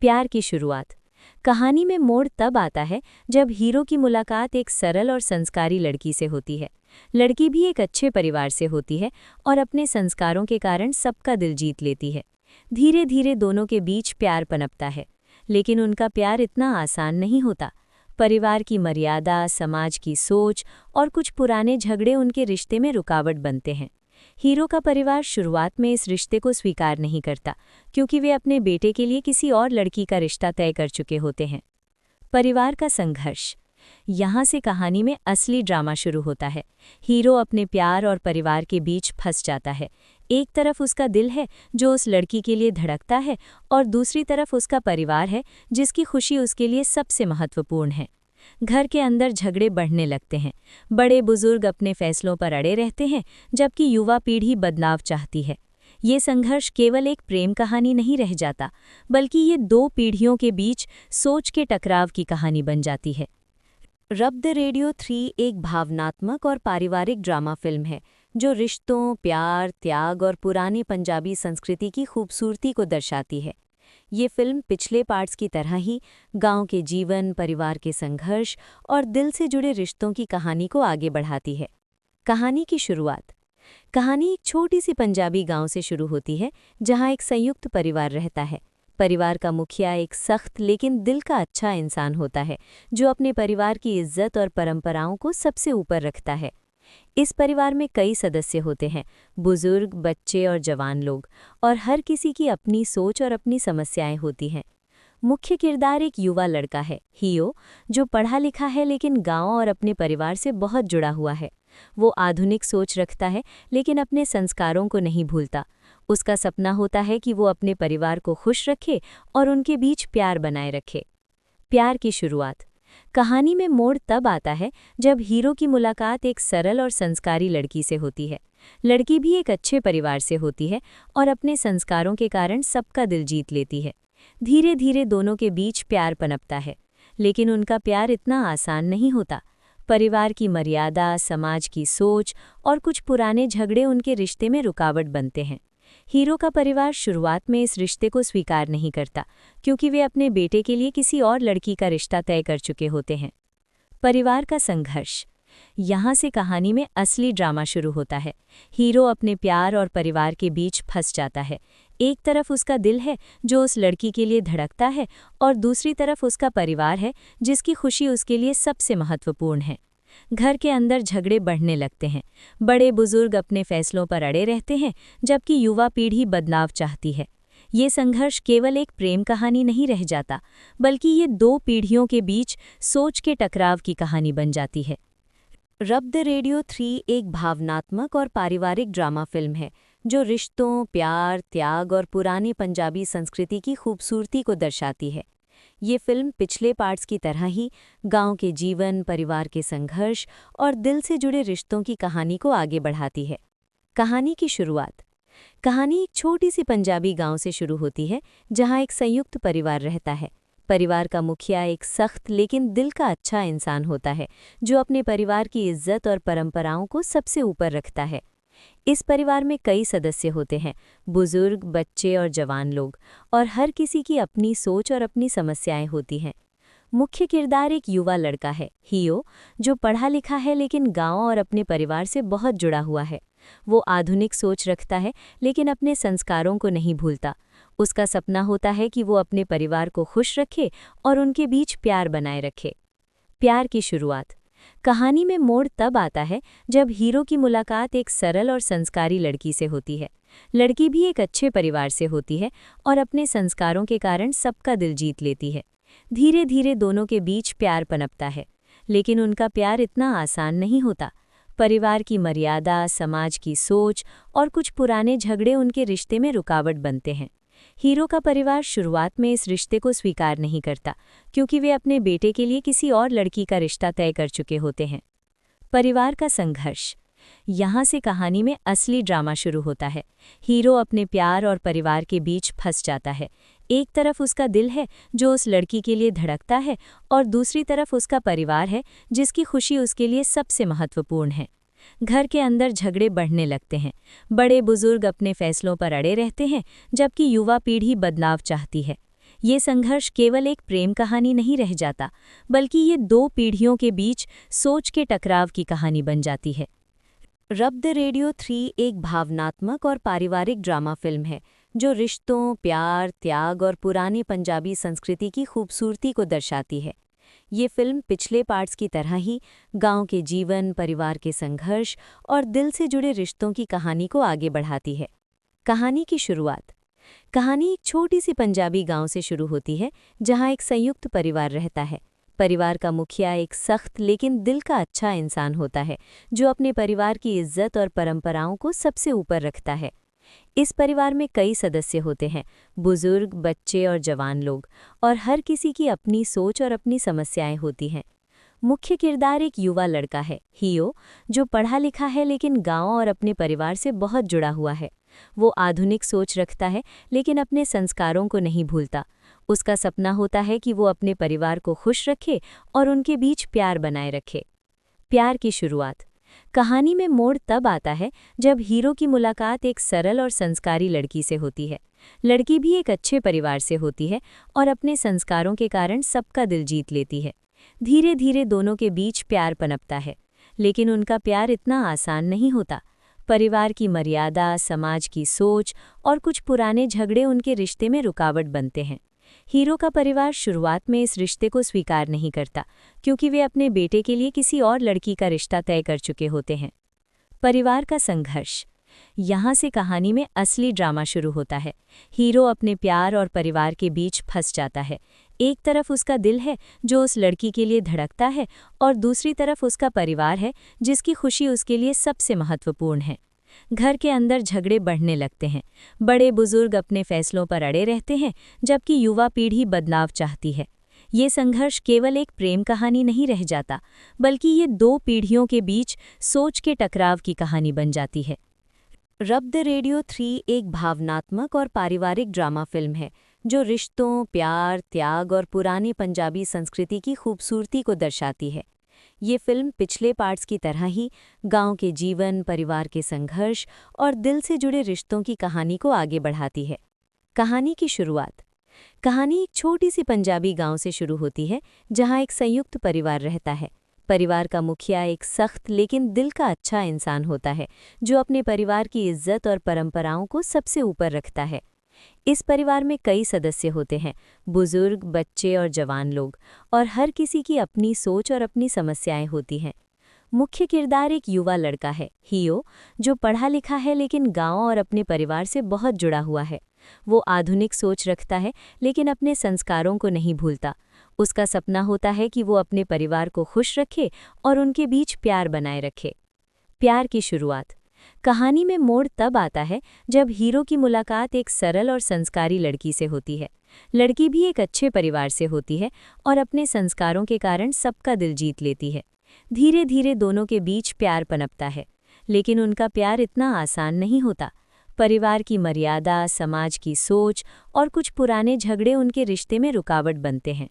प्यार की शुरुआत। कहानी में मोड़ तब आता है जब हीरो की मुलाकात एक सरल और संस्कारी लड़की से होती है। लड़की भी एक अच्छे परिवार से होती है और अपने संस्कारों के कारण सबका दिल जीत लेती है। धीरे धीरे दोनों के बीच प्यार पनपता है, लेकिन उनका प्यार इतना आसान नहीं होता। परिवार की मर्यादा, समाज की सोच और कुछ पुराने झगड़े उनके रिश्ते में रुकावट बनते हैं। हीरो का परिवार शुरुआत में इस रिश्ते को स्वीकार नहीं करता, क्योंकि वे अपने बेटे के लिए किसी और लड़की का रिश्ता तय कर चुके होते हैं। परिवार का संघर्ष। यहाँ से कहानी में असली ड्रामा शुरू होता है। हीरो अपने प्यार और परिवार के बीच फंस जाता है। एक तरफ उसका दिल है जो उस लड़की के लिए धड़कता है, और दूसरी तरफ उसका परिवार है जिसकी खुशी उसके लिए सबसे महत्वपूर्ण है। घर के अंदर झगड़े बढ़ने लगते हैं। बड़े बुजुर्ग अपने फैसलों पर अड़े रहते हैं, जबकि युवा पीढ़ी बदलाव चाहती है। ये संघर्ष केवल एक प्रेम कहानी नहीं रह जाता, बल्कि ये दो पीढ़ियों के बीच सोच के टकराव की कहानी बन जाती है। रब द रेडियो 3 एक भावनात्मक और पारिवारिक ड्रामा फिल्म है जो रिश्तों, प्यार, त्याग और पुरानी पंजाबी संस्कृति की खूबसूरती को दर्शाती है। ये फिल्म पिछले पार्ट्स की तरह ही गांव के जीवन, परिवार के संघर्ष और दिल से जुड़े रिश्तों की कहानी को आगे बढ़ाती है। कहानी की शुरुआत। कहानी एक छोटी सी पंजाबी गांव से शुरू होती है, जहां एक संयुक्त परिवार रहता है। परिवार का मुखिया एक सख्त लेकिन दिल का अच्छा इंसान होता है, जो अपने परिवार की इज्जत और परंपराओं को सबसे ऊपर रखता है। इस परिवार में कई सदस्य होते हैं, बुजुर्ग, बच्चे और जवान लोग, और हर किसी की अपनी सोच और अपनी समस्याएं होती हैं। मुख्य किरदार एक युवा लड़का है, हियो, जो पढ़ा लिखा है लेकिन गांव और अपने परिवार से बहुत जुड़ा हुआ है। वो आधुनिक सोच रखता है लेकिन अपने संस्कारों को नहीं भूलता। उसका सपना होता है कि वो अपने परिवार को खुश रखे और उनके बीच प्यार बनाए रखे। प्यार की शुरुआत। कहानी में मोड़ तब आता है जब हीरो की मुलाकात एक सरल और संस्कारी लड़की से होती है। लड़की भी एक अच्छे परिवार से होती है और अपने संस्कारों के कारण सबका दिल जीत लेती है। धीरे धीरे दोनों के बीच प्यार पनपता है, लेकिन उनका प्यार इतना आसान नहीं होता। परिवार की मर्यादा, समाज की सोच और कुछ पुराने झगड़े उनके रिश्ते में रुकावट बनते हैं। हीरो का परिवार शुरुआत में इस रिश्ते को स्वीकार नहीं करता, क्योंकि वे अपने बेटे के लिए किसी और लड़की का रिश्ता तय कर चुके होते हैं। परिवार का संघर्ष। यहाँ से कहानी में असली ड्रामा शुरू होता है। हीरो अपने प्यार और परिवार के बीच फंस जाता है। एक तरफ उसका दिल है जो उस लड़की के लिए धड़कता है, और दूसरी तरफ उसका परिवार है जिसकी खुशी उसके लिए सबसे महत्वपूर्ण है। घर के अंदर झगड़े बढ़ने लगते हैं। बड़े बुजुर्ग अपने फैसलों पर अड़े रहते हैं, जबकि युवा पीढ़ी बदलाव चाहती है। ये संघर्ष केवल एक प्रेम कहानी नहीं रह जाता, बल्कि ये दो पीढ़ियों के बीच सोच के टकराव की कहानी बन जाती है। रब द रेडियो 3 एक भावनात्मक और पारिवारिक ड्रामा फिल्म है जो रिश्तों, प्यार, त्याग और पुरानी पंजाबी संस्कृति की खूबसूरती को दर्शाती है। ये फिल्म पिछले पार्ट्स की तरह ही गांव के जीवन, परिवार के संघर्ष और दिल से जुड़े रिश्तों की कहानी को आगे बढ़ाती है। कहानी की शुरुआत। कहानी एक छोटी सी पंजाबी गांव से शुरू होती है, जहां एक संयुक्त परिवार रहता है। परिवार का मुखिया एक सख्त लेकिन दिल का अच्छा इंसान होता है, जो अपने परिवार की इज्जत और परंपराओं को सबसे ऊपर रखता है। इस परिवार में कई सदस्य होते हैं, बुजुर्ग, बच्चे और जवान लोग, और हर किसी की अपनी सोच और अपनी समस्याएं होती हैं। मुख्य किरदार एक युवा लड़का है, हियो, जो पढ़ा लिखा है लेकिन गांव और अपने परिवार से बहुत जुड़ा हुआ है। वो आधुनिक सोच रखता है लेकिन अपने संस्कारों को नहीं भूलता। उसका सपना होता है कि वो अपने परिवार को खुश रखे और उनके बीच प्यार बनाए रखे। प्यार की शुरुआत। कहानी में मोड़ तब आता है जब हीरो की मुलाकात एक सरल और संस्कारी लड़की से होती है। लड़की भी एक अच्छे परिवार से होती है और अपने संस्कारों के कारण सबका दिल जीत लेती है। धीरे धीरे दोनों के बीच प्यार पनपता है, लेकिन उनका प्यार इतना आसान नहीं होता। परिवार की मर्यादा, समाज की सोच और कुछ पुराने झगड़े उनके रिश्ते में रुकावट बनते हैं। हीरो का परिवार शुरुआत में इस रिश्ते को स्वीकार नहीं करता, क्योंकि वे अपने बेटे के लिए किसी और लड़की का रिश्ता तय कर चुके होते हैं। परिवार का संघर्ष। यहाँ से कहानी में असली ड्रामा शुरू होता है। हीरो अपने प्यार और परिवार के बीच फंस जाता है। एक तरफ उसका दिल है जो उस लड़की के लिए धड़कता है, और दूसरी तरफ उसका परिवार है जिसकी खुशी उसके लिए सबसे महत्वपूर्ण है। घर के अंदर झगड़े बढ़ने लगते हैं। बड़े बुजुर्ग अपने फैसलों पर अड़े रहते हैं, जबकि युवा पीढ़ी बदलाव चाहती है। ये संघर्ष केवल एक प्रेम कहानी नहीं रह जाता, बल्कि ये दो पीढ़ियों के बीच सोच के टकराव की कहानी बन जाती है। रब द रेडियो 3 एक भावनात्मक और पारिवारिक ड्रामा फिल्म है जो रिश्तों, प्यार, त्याग और पुरानी पंजाबी संस्कृति की खूबसूरती को दर्शाती है। ये फिल्म पिछले पार्ट्स की तरह ही गांव के जीवन, परिवार के संघर्ष और दिल से जुड़े रिश्तों की कहानी को आगे बढ़ाती है। कहानी की शुरुआत। कहानी एक छोटी सी पंजाबी गांव से शुरू होती है, जहां एक संयुक्त परिवार रहता है। परिवार का मुखिया एक सख्त लेकिन दिल का अच्छा इंसान होता है, जो अपने परिवार की इज्जत और परंपराओं को सबसे ऊपर रखता है। इस परिवार में कई सदस्य होते हैं, बुजुर्ग, बच्चे और जवान लोग, और हर किसी की अपनी सोच और अपनी समस्याएं होती हैं। मुख्य किरदार एक युवा लड़का है, हियो, जो पढ़ा लिखा है लेकिन गांव और अपने परिवार से बहुत जुड़ा हुआ है। वो आधुनिक सोच रखता है लेकिन अपने संस्कारों को नहीं भूलता। उसका सपना होता है कि वो अपने परिवार को खुश रखे और उनके बीच प्यार बनाए रखे। प्यार की शुरुआत। कहानी में मोड़ तब आता है जब हीरो की मुलाकात एक सरल और संस्कारी लड़की से होती है। लड़की भी एक अच्छे परिवार से होती है और अपने संस्कारों के कारण सबका दिल जीत लेती है। धीरे धीरे दोनों के बीच प्यार पनपता है, लेकिन उनका प्यार इतना आसान नहीं होता। परिवार की मर्यादा, समाज की सोच और कुछ पुराने झगड़े उनके रिश्ते में रुकावट बनते हैं। हीरो का परिवार शुरुआत में इस रिश्ते को स्वीकार नहीं करता, क्योंकि वे अपने बेटे के लिए किसी और लड़की का रिश्ता तय कर चुके होते हैं। परिवार का संघर्ष। यहाँ से कहानी में असली ड्रामा शुरू होता है। हीरो अपने प्यार और परिवार के बीच फंस जाता है। एक तरफ उसका दिल है जो उस लड़की के लिए धड़कता है, और दूसरी तरफ उसका परिवार है जिसकी खुशी उसके लिए सबसे महत्वपूर्ण है। घर के अंदर झगड़े बढ़ने लगते हैं। बड़े बुजुर्ग अपने फैसलों पर अड़े रहते हैं, जबकि युवा पीढ़ी बदलाव चाहती है। ये संघर्ष केवल एक प्रेम कहानी नहीं रह जाता, बल्कि ये दो पीढ़ियों के बीच सोच के टकराव की कहानी बन जाती है। रब द रेडियो 3 एक भावनात्मक और पारिवारिक ड्रामा फिल्म है जो रिश्तों, प्यार, त्याग और पुरानी पंजाबी संस्कृति की खूबसूरती को दर्शाती है। ये फिल्म पिछले पार्ट्स की तरह ही गांव के जीवन, परिवार के संघर्ष और दिल से जुड़े रिश्तों की कहानी को आगे बढ़ाती है। कहानी की शुरुआत। कहानी एक छोटी सी पंजाबी गांव से शुरू होती है, जहां एक संयुक्त परिवार रहता है। परिवार का मुखिया एक सख्त लेकिन दिल का अच्छा इंसान होता है, जो अपने परिवार की इज्जत और परंपराओं को सबसे ऊपर रखता है। इस परिवार में कई सदस्य होते हैं, बुजुर्ग, बच्चे और जवान लोग, और हर किसी की अपनी सोच और अपनी समस्याएं होती हैं। मुख्य किरदार एक युवा लड़का है, हियो, जो पढ़ा लिखा है लेकिन गांव और अपने परिवार से बहुत जुड़ा हुआ है। वो आधुनिक सोच रखता है लेकिन अपने संस्कारों को नहीं भूलता। उसका सपना होता है कि वो अपने परिवार को खुश रखे और उनके बीच प्यार बनाए रखे। प्यार की शुरुआत। कहानी में मोड़ तब आता है जब हीरो की मुलाकात एक सरल और संस्कारी लड़की से होती है। लड़की भी एक अच्छे परिवार से होती है और अपने संस्कारों के कारण सबका दिल जीत लेती है। धीरे धीरे दोनों के बीच प्यार पनपता है, लेकिन उनका प्यार इतना आसान नहीं होता। परिवार की मर्यादा, समाज की सोच और कुछ पुराने झगड़े उनके रिश्ते में रुकावट बनते हैं।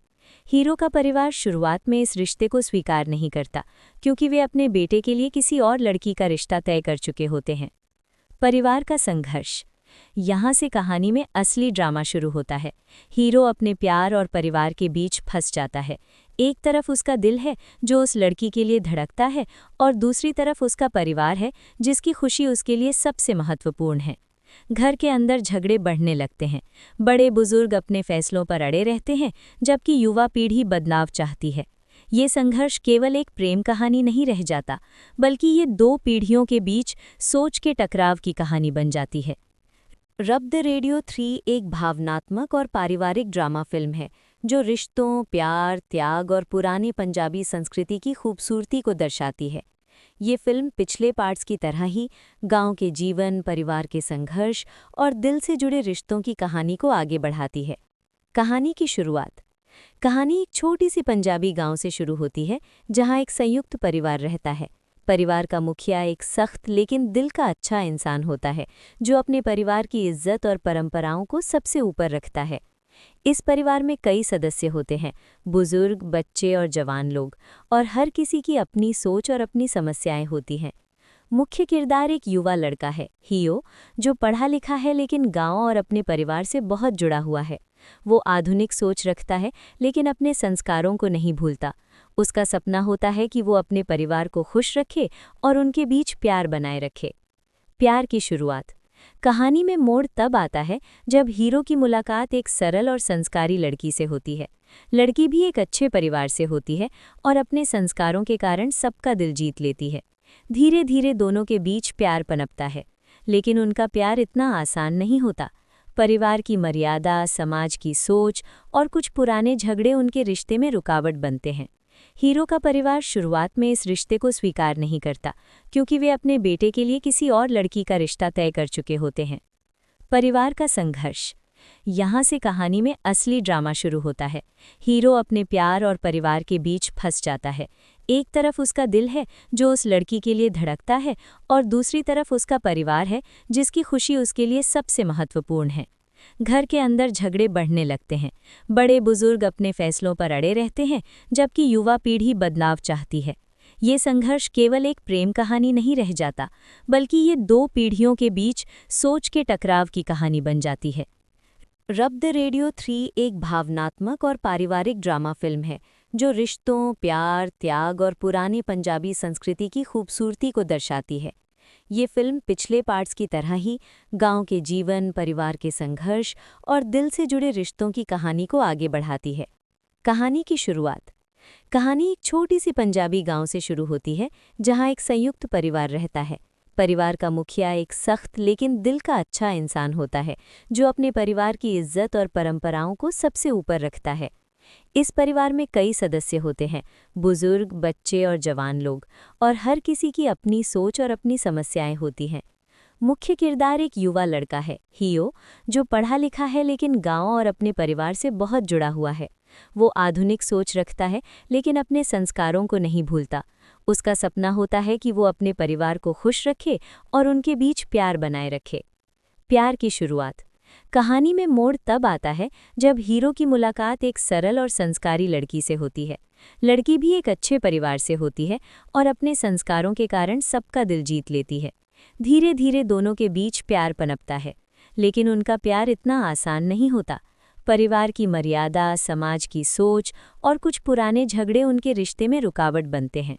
हीरो का परिवार शुरुआत में इस रिश्ते को स्वीकार नहीं करता, क्योंकि वे अपने बेटे के लिए किसी और लड़की का रिश्ता तय कर चुके होते हैं। परिवार का संघर्ष। यहाँ से कहानी में असली ड्रामा शुरू होता है। हीरो अपने प्यार और परिवार के बीच फंस जाता है। एक तरफ उसका दिल है जो उस लड़की के लिए धड़कता है, और दूसरी तरफ उसका परिवार है जिसकी खुशी उसके लिए सबसे महत्वपूर्ण है। घर के अंदर झगड़े बढ़ने लगते हैं। बड़े बुजुर्ग अपने फैसलों पर अड़े रहते हैं, जबकि युवा पीढ़ी बदलाव चाहती है। ये संघर्ष केवल एक प्रेम कहानी नहीं रह जाता, बल्कि ये दो पीढ़ियों के बीच सोच के टकराव की कहानी बन जाती है। रब द रेडियो 3 एक भावनात्मक और पारिवारिक ड्रामा फिल्म है जो रिश्तों, प्यार, त्याग और पुरानी पंजाबी संस्कृति की खूबसूरती को दर्शाती है। ये फिल्म पिछले पार्ट्स की तरह ही गांव के जीवन, परिवार के संघर्ष और दिल से जुड़े रिश्तों की कहानी को आगे बढ़ाती है। कहानी की शुरुआत। कहानी एक छोटी सी पंजाबी गांव से शुरू होती है, जहां एक संयुक्त परिवार रहता है। परिवार का मुखिया एक सख्त लेकिन दिल का अच्छा इंसान होता है जो अपने परिवार की इज्जत और परंपराओं को सबसे ऊपर रखता है। इस परिवार में कई सदस्य होते हैं, बुजुर्ग, बच्चे और जवान लोग, और हर किसी की अपनी सोच और अपनी समस्याएं होती हैं। मुख्य किरदार एक युवा लड़का है, हियो, जो पढ़ा लिखा है लेकिन गांव और अपने परिवार से बहुत जुड़ा हुआ है। वो आधुनिक सोच रखता है लेकिन अपने संस्कारों को नहीं भूलता। उसका सपना होता है कि वो अपने परिवार को खुश रखे और उनके बीच प्यार बनाए रखे। प्यार की शुरुआत। कहानी में मोड़ तब आता है जब हीरो की मुलाकात एक सरल और संस्कारी लड़की से होती है। लड़की भी एक अच्छे परिवार से होती है और अपने संस्कारों के कारण सबका दिल जीत लेती है। धीरे धीरे दोनों के बीच प्यार पनपता है, लेकिन उनका प्यार इतना आसान नहीं होता। परिवार की मर्यादा, समाज की सोच और कुछ पुराने झगड़े उनके रिश्ते में रुकावट बनते हैं। हीरो का परिवार शुरुआत में इस रिश्ते को स्वीकार नहीं करता, क्योंकि वे अपने बेटे के लिए किसी और लड़की का रिश्ता तय कर चुके होते हैं। परिवार का संघर्ष। यहाँ से कहानी में असली ड्रामा शुरू होता है। हीरो अपने प्यार और परिवार के बीच फंस जाता है। एक तरफ उसका दिल है जो उस लड़की के लिए धड़कता है, और दूसरी तरफ उसका परिवार है जिसकी खुशी उसके लिए सबसे महत्वपूर्ण है। घर के अंदर झगड़े बढ़ने लगते हैं। बड़े बुजुर्ग अपने फैसलों पर अड़े रहते हैं, जबकि युवा पीढ़ी बदलाव चाहती है। ये संघर्ष केवल एक प्रेम कहानी नहीं रह जाता, बल्कि ये दो पीढ़ियों के बीच सोच के टकराव की कहानी बन जाती है। रब द रेडियो 3 एक भावनात्मक और पारिवारिक ड्रामा फिल्म है जो रिश्तों, प्यार, त्याग और पुरानी पंजाबी संस्कृति की खूबसूरती को दर्शाती है। ये फिल्म पिछले पार्ट्स की तरह ही गांव के जीवन, परिवार के संघर्ष और दिल से जुड़े रिश्तों की कहानी को आगे बढ़ाती है। कहानी की शुरुआत। कहानी एक छोटी सी पंजाबी गांव से शुरू होती है, जहां एक संयुक्त परिवार रहता है। परिवार का मुखिया एक सख्त लेकिन दिल का अच्छा इंसान होता है जो अपने परिवार की इज्जत और परंपराओं को सबसे ऊपर रखता है। इस परिवार में कई सदस्य होते हैं, बुजुर्ग, बच्चे और जवान लोग, और हर किसी की अपनी सोच और अपनी समस्याएं होती हैं। मुख्य किरदार एक युवा लड़का है, हियो, जो पढ़ा लिखा है लेकिन गांव और अपने परिवार से बहुत जुड़ा हुआ है। वो आधुनिक सोच रखता है लेकिन अपने संस्कारों को नहीं भूलता। उसका सपना होता है कि वो अपने परिवार को खुश रखे और उनके बीच प्यार बनाए रखे। प्यार की शुरुआत। कहानी में मोड़ तब आता है जब हीरो की मुलाकात एक सरल और संस्कारी लड़की से होती है। लड़की भी एक अच्छे परिवार से होती है और अपने संस्कारों के कारण सबका दिल जीत लेती है। धीरे धीरे दोनों के बीच प्यार पनपता है, लेकिन उनका प्यार इतना आसान नहीं होता। परिवार की मर्यादा, समाज की सोच और कुछ पुराने झगड़े उनके रिश्ते में रुकावट बनते हैं।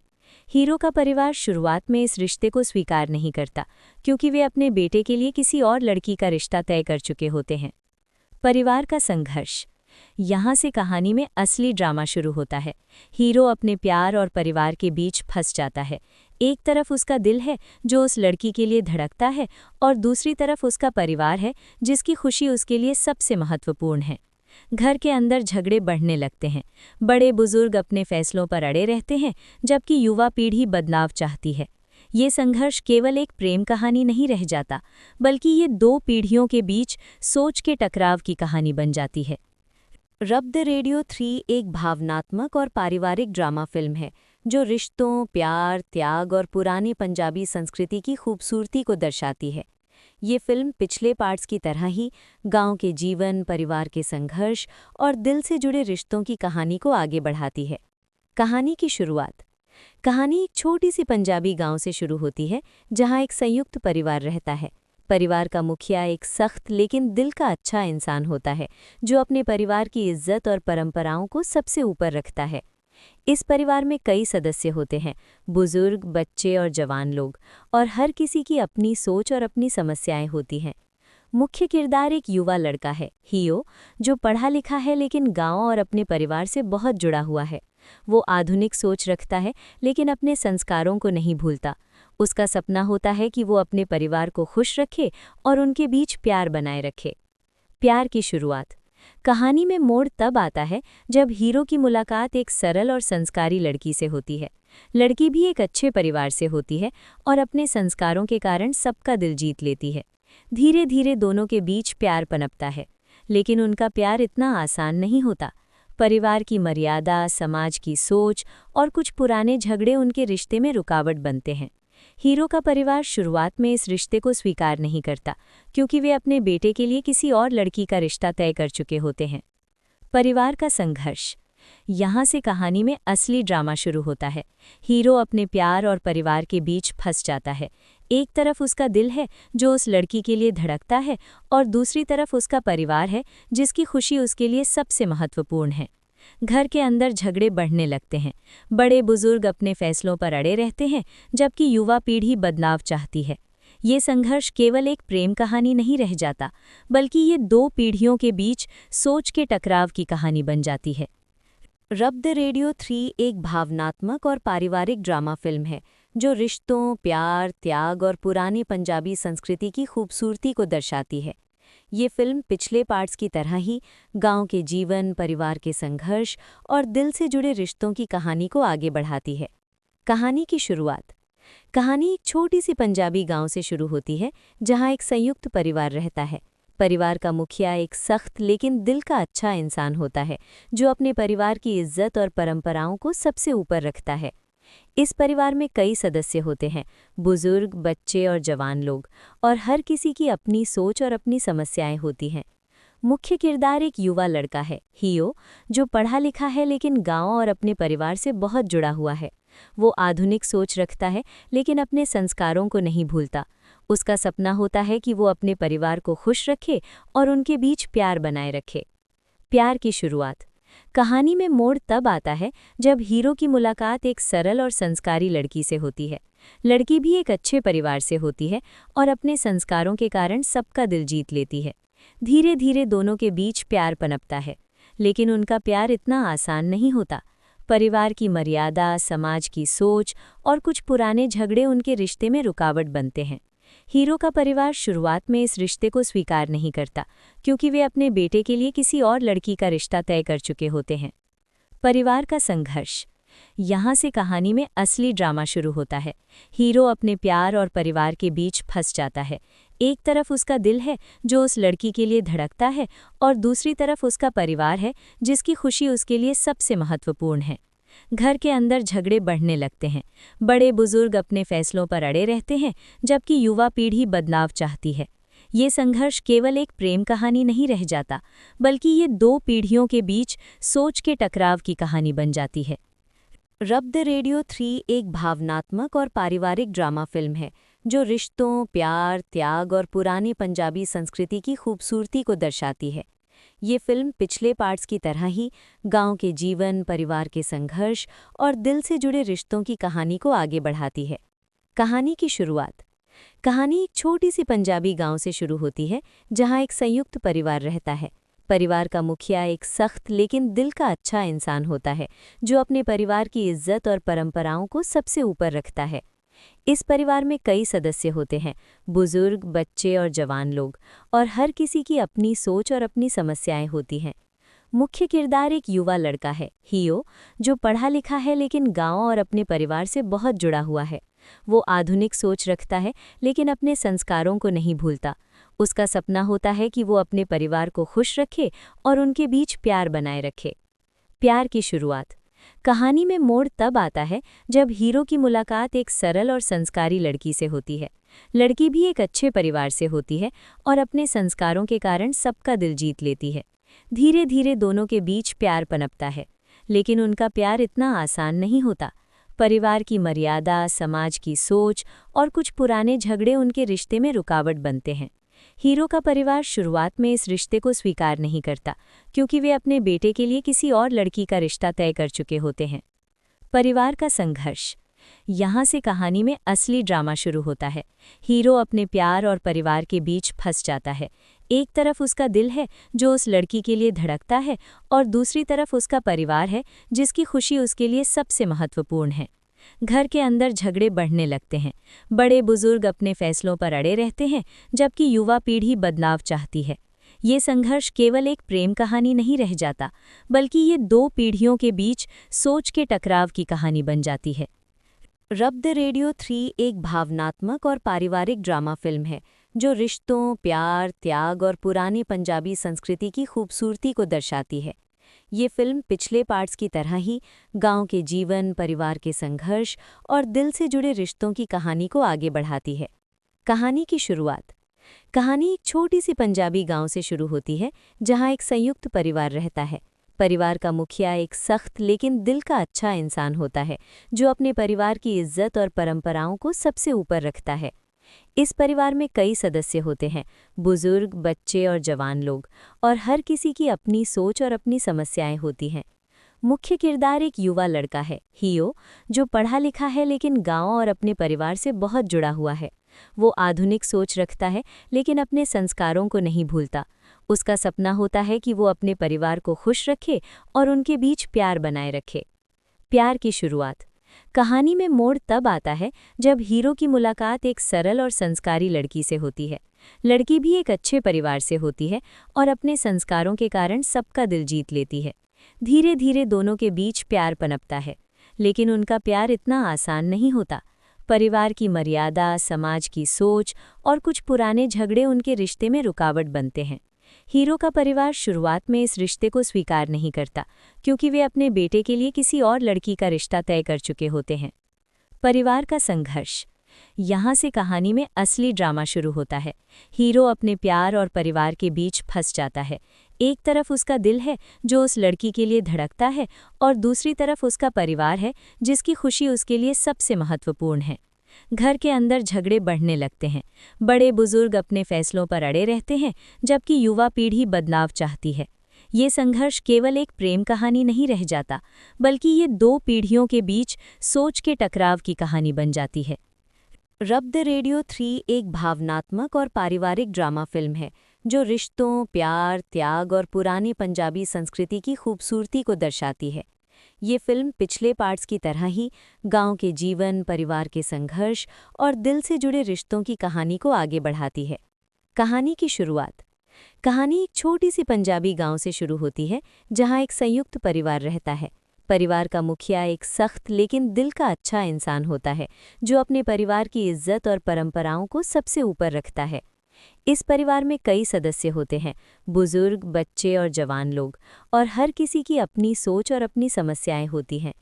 हीरो का परिवार शुरुआत में इस रिश्ते को स्वीकार नहीं करता, क्योंकि वे अपने बेटे के लिए किसी और लड़की का रिश्ता तय कर चुके होते हैं। परिवार का संघर्ष। यहाँ से कहानी में असली ड्रामा शुरू होता है। हीरो अपने प्यार और परिवार के बीच फंस जाता है। एक तरफ उसका दिल है जो उस लड़की के लिए धड़कता है, और दूसरी तरफ उसका परिवार है जिसकी खुशी उसके लिए सबसे महत्वपूर्ण है। घर के अंदर झगड़े बढ़ने लगते हैं। बड़े बुजुर्ग अपने फैसलों पर अड़े रहते हैं, जबकि युवा पीढ़ी बदलाव चाहती है। ये संघर्ष केवल एक प्रेम कहानी नहीं रह जाता, बल्कि ये दो पीढ़ियों के बीच सोच के टकराव की कहानी बन जाती है। रब द रेडियो 3 एक भावनात्मक और पारिवारिक ड्रामा फिल्म है जो रिश्तों, प्यार, त्याग और पुरानी पंजाबी संस्कृति की खूबसूरती को दर्शाती है। ये फिल्म पिछले पार्ट्स की तरह ही गांव के जीवन, परिवार के संघर्ष और दिल से जुड़े रिश्तों की कहानी को आगे बढ़ाती है। कहानी की शुरुआत। कहानी एक छोटी सी पंजाबी गांव से शुरू होती है, जहां एक संयुक्त परिवार रहता है। परिवार का मुखिया एक सख्त लेकिन दिल का अच्छा इंसान होता है जो अपने परिवार की इज्जत और परंपराओं को सबसे ऊपर रखता है। इस परिवार में कई सदस्य होते हैं, बुजुर्ग, बच्चे और जवान लोग, और हर किसी की अपनी सोच और अपनी समस्याएं होती हैं। मुख्य किरदार एक युवा लड़का है, हियो, जो पढ़ा लिखा है लेकिन गांव और अपने परिवार से बहुत जुड़ा हुआ है। वो आधुनिक सोच रखता है लेकिन अपने संस्कारों को नहीं भूलता। उसका सपना होता है कि वो अपने परिवार को खुश रखे और उनके बीच प्यार बनाए रखे। प्यार की शुरुआत। कहानी में मोड़ तब आता है जब हीरो की मुलाकात एक सरल और संस्कारी लड़की से होती है। लड़की भी एक अच्छे परिवार से होती है और अपने संस्कारों के कारण सबका दिल जीत लेती है। धीरे धीरे दोनों के बीच प्यार पनपता है, लेकिन उनका प्यार इतना आसान नहीं होता। परिवार की मर्यादा, समाज की सोच और कुछ पुराने झगड़े उनके रिश्ते में रुकावट बनते हैं। हीरो का परिवार शुरुआत में इस रिश्ते को स्वीकार नहीं करता, क्योंकि वे अपने बेटे के लिए किसी और लड़की का रिश्ता तय कर चुके होते हैं। परिवार का संघर्ष। यहाँ से कहानी में असली ड्रामा शुरू होता है। हीरो अपने प्यार और परिवार के बीच फंस जाता है। एक तरफ उसका दिल है जो उस लड़की के लिए धड़कता है, और दूसरी तरफ उसका परिवार है जिसकी खुशी उसके लिए सबसे महत्वपूर्ण है। घर के अंदर झगड़े बढ़ने लगते हैं। बड़े बुजुर्ग अपने फैसलों पर अड़े रहते हैं, जबकि युवा पीढ़ी बदलाव चाहती है। ये संघर्ष केवल एक प्रेम कहानी नहीं रह जाता, बल्कि ये दो पीढ़ियों के बीच सोच के टकराव की कहानी बन जाती है। रब द रेडियो 3 एक भावनात्मक और पारिवारिक ड्रामा फिल्म है जो रिश्तों, प्यार, त्याग और पुरानी पंजाबी संस्कृति की खूबसूरती को दर्शाती है। ये फिल्म पिछले पार्ट्स की तरह ही गांव के जीवन, परिवार के संघर्ष और दिल से जुड़े रिश्तों की कहानी को आगे बढ़ाती है। कहानी की शुरुआत। कहानी एक छोटी सी पंजाबी गांव से शुरू होती है, जहां एक संयुक्त परिवार रहता है। परिवार का मुखिया एक सख्त लेकिन दिल का अच्छा इंसान होता है, जो अपने परिवार की इज्जत और परंपराओं को सबसे ऊपर रखता है। इस परिवार में कई सदस्य होते हैं, बुजुर्ग, बच्चे और जवान लोग, और हर किसी की अपनी सोच और अपनी समस्याएं होती हैं। मुख्य किरदार एक युवा लड़का है, हियो, जो पढ़ा लिखा है लेकिन गांव और अपने परिवार से बहुत जुड़ा हुआ है। वो आधुनिक सोच रखता है लेकिन अपने संस्कारों को नहीं भूलता। उसका सपना होता है कि वो अपने परिवार को खुश रखे और उनके बीच प्यार बनाए रखे। प्यार की शुरुआत। कहानी में मोड़ तब आता है जब हीरो की मुलाकात एक सरल और संस्कारी लड़की से होती है। लड़की भी एक अच्छे परिवार से होती है और अपने संस्कारों के कारण सबका दिल जीत लेती है। धीरे धीरे दोनों के बीच प्यार पनपता है, लेकिन उनका प्यार इतना आसान नहीं होता। परिवार की मर्यादा, समाज की सोच और कुछ पुराने झगड़े उनके रिश्ते में रुकावट बनते हैं। हीरो का परिवार शुरुआत में इस रिश्ते को स्वीकार नहीं करता, क्योंकि वे अपने बेटे के लिए किसी और लड़की का रिश्ता तय कर चुके होते हैं। परिवार का संघर्ष। यहाँ से कहानी में असली ड्रामा शुरू होता है। हीरो अपने प्यार और परिवार के बीच फंस जाता है। एक तरफ उसका दिल है जो उस लड़की के लिए धड़कता है, और दूसरी तरफ उसका परिवार है जिसकी खुशी उसके लिए सबसे महत्वपूर्ण है। घर के अंदर झगड़े बढ़ने लगते हैं। बड़े बुजुर्ग अपने फैसलों पर अड़े रहते हैं, जबकि युवा पीढ़ी बदलाव चाहती है। ये संघर्ष केवल एक प्रेम कहानी नहीं रह जाता, बल्कि ये दो पीढ़ियों के बीच सोच के टकराव की कहानी बन जाती है। रब द रेडियो 3 एक भावनात्मक और पारिवारिक ड्रामा फिल्म है जो रिश्तों, प्यार, त्याग और पुरानी पंजाबी संस्कृति की खूबसूरती को दर्शाती है। ये फिल्म पिछले पार्ट्स की तरह ही गांव के जीवन, परिवार के संघर्ष और दिल से जुड़े रिश्तों की कहानी को आगे बढ़ाती है। कहानी की शुरुआत। कहानी एक छोटी सी पंजाबी गांव से शुरू होती है, जहां एक संयुक्त परिवार रहता है। परिवार का मुखिया एक सख्त लेकिन दिल का अच्छा इंसान होता है, जो अपने परिवार की इज्जत और परंपराओं को सबसे ऊपर रखता है। इस परिवार में कई सदस्य होते हैं, बुजुर्ग, बच्चे और जवान लोग, और हर किसी की अपनी सोच और अपनी समस्याएं होती हैं। मुख्य किरदार एक युवा लड़का है, हियो, जो पढ़ा लिखा है लेकिन गांव और अपने परिवार से बहुत जुड़ा हुआ है। वो आधुनिक सोच रखता है लेकिन अपने संस्कारों को नहीं भूलता। उसका सपना होता है कि वो अपने परिवार को खुश रखे और उनके बीच प्यार बनाए रखे। प्यार की शुरुआत। कहानी में मोड़ तब आता है जब हीरो की मुलाकात एक सरल और संस्कारी लड़की से होती है। लड़की भी एक अच्छे परिवार से होती है और अपने संस्कारों के कारण सबका दिल जीत लेती है। धीरे धीरे दोनों के बीच प्यार पनपता है, लेकिन उनका प्यार इतना आसान नहीं होता। परिवार की मर्यादा, समाज की सोच और कुछ पुराने झगड़े उनके रिश्ते में रुकावट बनते हैं। हीरो का परिवार शुरुआत में इस रिश्ते को स्वीकार नहीं करता, क्योंकि वे अपने बेटे के लिए किसी और लड़की का रिश्ता तय कर चुके होते हैं। परिवार का संघर्ष। यहाँ से कहानी में असली ड्रामा शुरू होता है। हीरो अपने प्यार और परिवार के बीच फंस जाता है। एक तरफ उसका दिल है जो उस लड़की के लिए धड़कता है, और दूसरी तरफ उसका परिवार है जिसकी खुशी उसके लिए सबसे महत्वपूर्ण है। घर के अंदर झगड़े बढ़ने लगते हैं। बड़े बुजुर्ग अपने फैसलों पर अड़े रहते हैं, जबकि युवा पीढ़ी बदलाव चाहती है। ये संघर्ष केवल एक प्रेम कहानी नहीं रह जाता, बल्कि ये दो पीढ़ियों के बीच सोच के टकराव की कहानी बन जाती है। रब द रेडियो 3 एक भावनात्मक और पारिवारिक ड्रामा फिल्म है जो रिश्तों, प्यार, त्याग और पुरानी पंजाबी संस्कृति की खूबसूरती को दर्शाती है। ये फिल्म पिछले पार्ट्स की तरह ही गांव के जीवन, परिवार के संघर्ष और दिल से जुड़े रिश्तों की कहानी को आगे बढ़ाती है। कहानी की शुरुआत। कहानी एक छोटी सी पंजाबी गांव से शुरू होती है, जहां एक संयुक्त परिवार रहता है। परिवार का मुखिया एक सख्त लेकिन दिल का अच्छा इंसान होता है, जो अपने परिवार की इज्जत और परंपराओं को सबसे ऊपर रखता है। इस परिवार में कई सदस्य होते हैं, बुजुर्ग, बच्चे और जवान लोग, और हर किसी की अपनी सोच और अपनी समस्याएं होती हैं। मुख्य किरदार एक युवा लड़का है, हियो, जो पढ़ा लिखा है लेकिन गांव और अपने परिवार से बहुत जुड़ा हुआ है। वो आधुनिक सोच रखता है लेकिन अपने संस्कारों को नहीं भूलता। उसका सपना होता है कि वो अपने परिवार को खुश रखे और उनके बीच प्यार बनाए रखे। प्यार की शुरुआत। कहानी में मोड़ तब आता है जब हीरो की मुलाकात एक सरल और संस्कारी लड़की से होती है। लड़की भी एक अच्छे परिवार से होती है और अपने संस्कारों के कारण सबका दिल जीत लेती है। धीरे धीरे दोनों के बीच प्यार पनपता है, लेकिन उनका प्यार इतना आसान नहीं होता। परिवार की मर्यादा, समाज की सोच और कुछ पुराने झगड़े उनके रिश्ते में रुकावट बनते हैं। हीरो का परिवार शुरुआत में इस रिश्ते को स्वीकार नहीं करता, क्योंकि वे अपने बेटे के लिए किसी और लड़की का रिश्ता तय कर चुके होते हैं। परिवार का संघर्ष। यहाँ से कहानी में असली ड्रामा शुरू होता है। हीरो अपने प्यार और परिवार के बीच फंस जाता है। एक तरफ उसका दिल है, जो उस लड़की के लिए धड़कता है, और दूसरी तरफ उसका परिवार है, जिसकी खुशी उसके लिए सबसे महत्वपूर्ण है। घर के अंदर झगड़े बढ़ने लगते हैं। बड़े बुजुर्ग अपने फैसलों पर अड़े रहते हैं, जबकि युवा पीढ़ी बदलाव चाहती है। ये संघर्ष केवल एक प्रेम कहानी नहीं रह जाता, बल्कि ये दो पीढ़ियों के बीच सोच के टकराव की कहानी बन जाती है। रब द रेडियो 3 एक भावनात्मक और पारिवारिक ड्रामा फिल्म है, जो रिश्तों, प्यार, त्याग और पुरानी पंजाबी संस्कृति की खूबसूरती को दर्शाती है। ये फिल्म पिछले पार्ट्स की तरह ही गांव के जीवन, परिवार के संघर्ष और दिल से जुड़े रिश्तों की कहानी को आगे बढ़ाती है। कहानी की शुरुआत। कहानी एक छोटी सी पंजाबी गांव से शुरू होती है, जहां एक संयुक्त परिवार रहता है। परिवार का मुखिया एक सख्त लेकिन दिल का अच्छा इंसान होता है, जो अपने परिवार की इज्जत और परंपराओं को सबसे ऊपर रखता है। इस परिवार में कई सदस्य होते हैं, बुजुर्ग, बच्चे और जवान लोग, और हर किसी की अपनी सोच और अपनी समस्याएं होती हैं।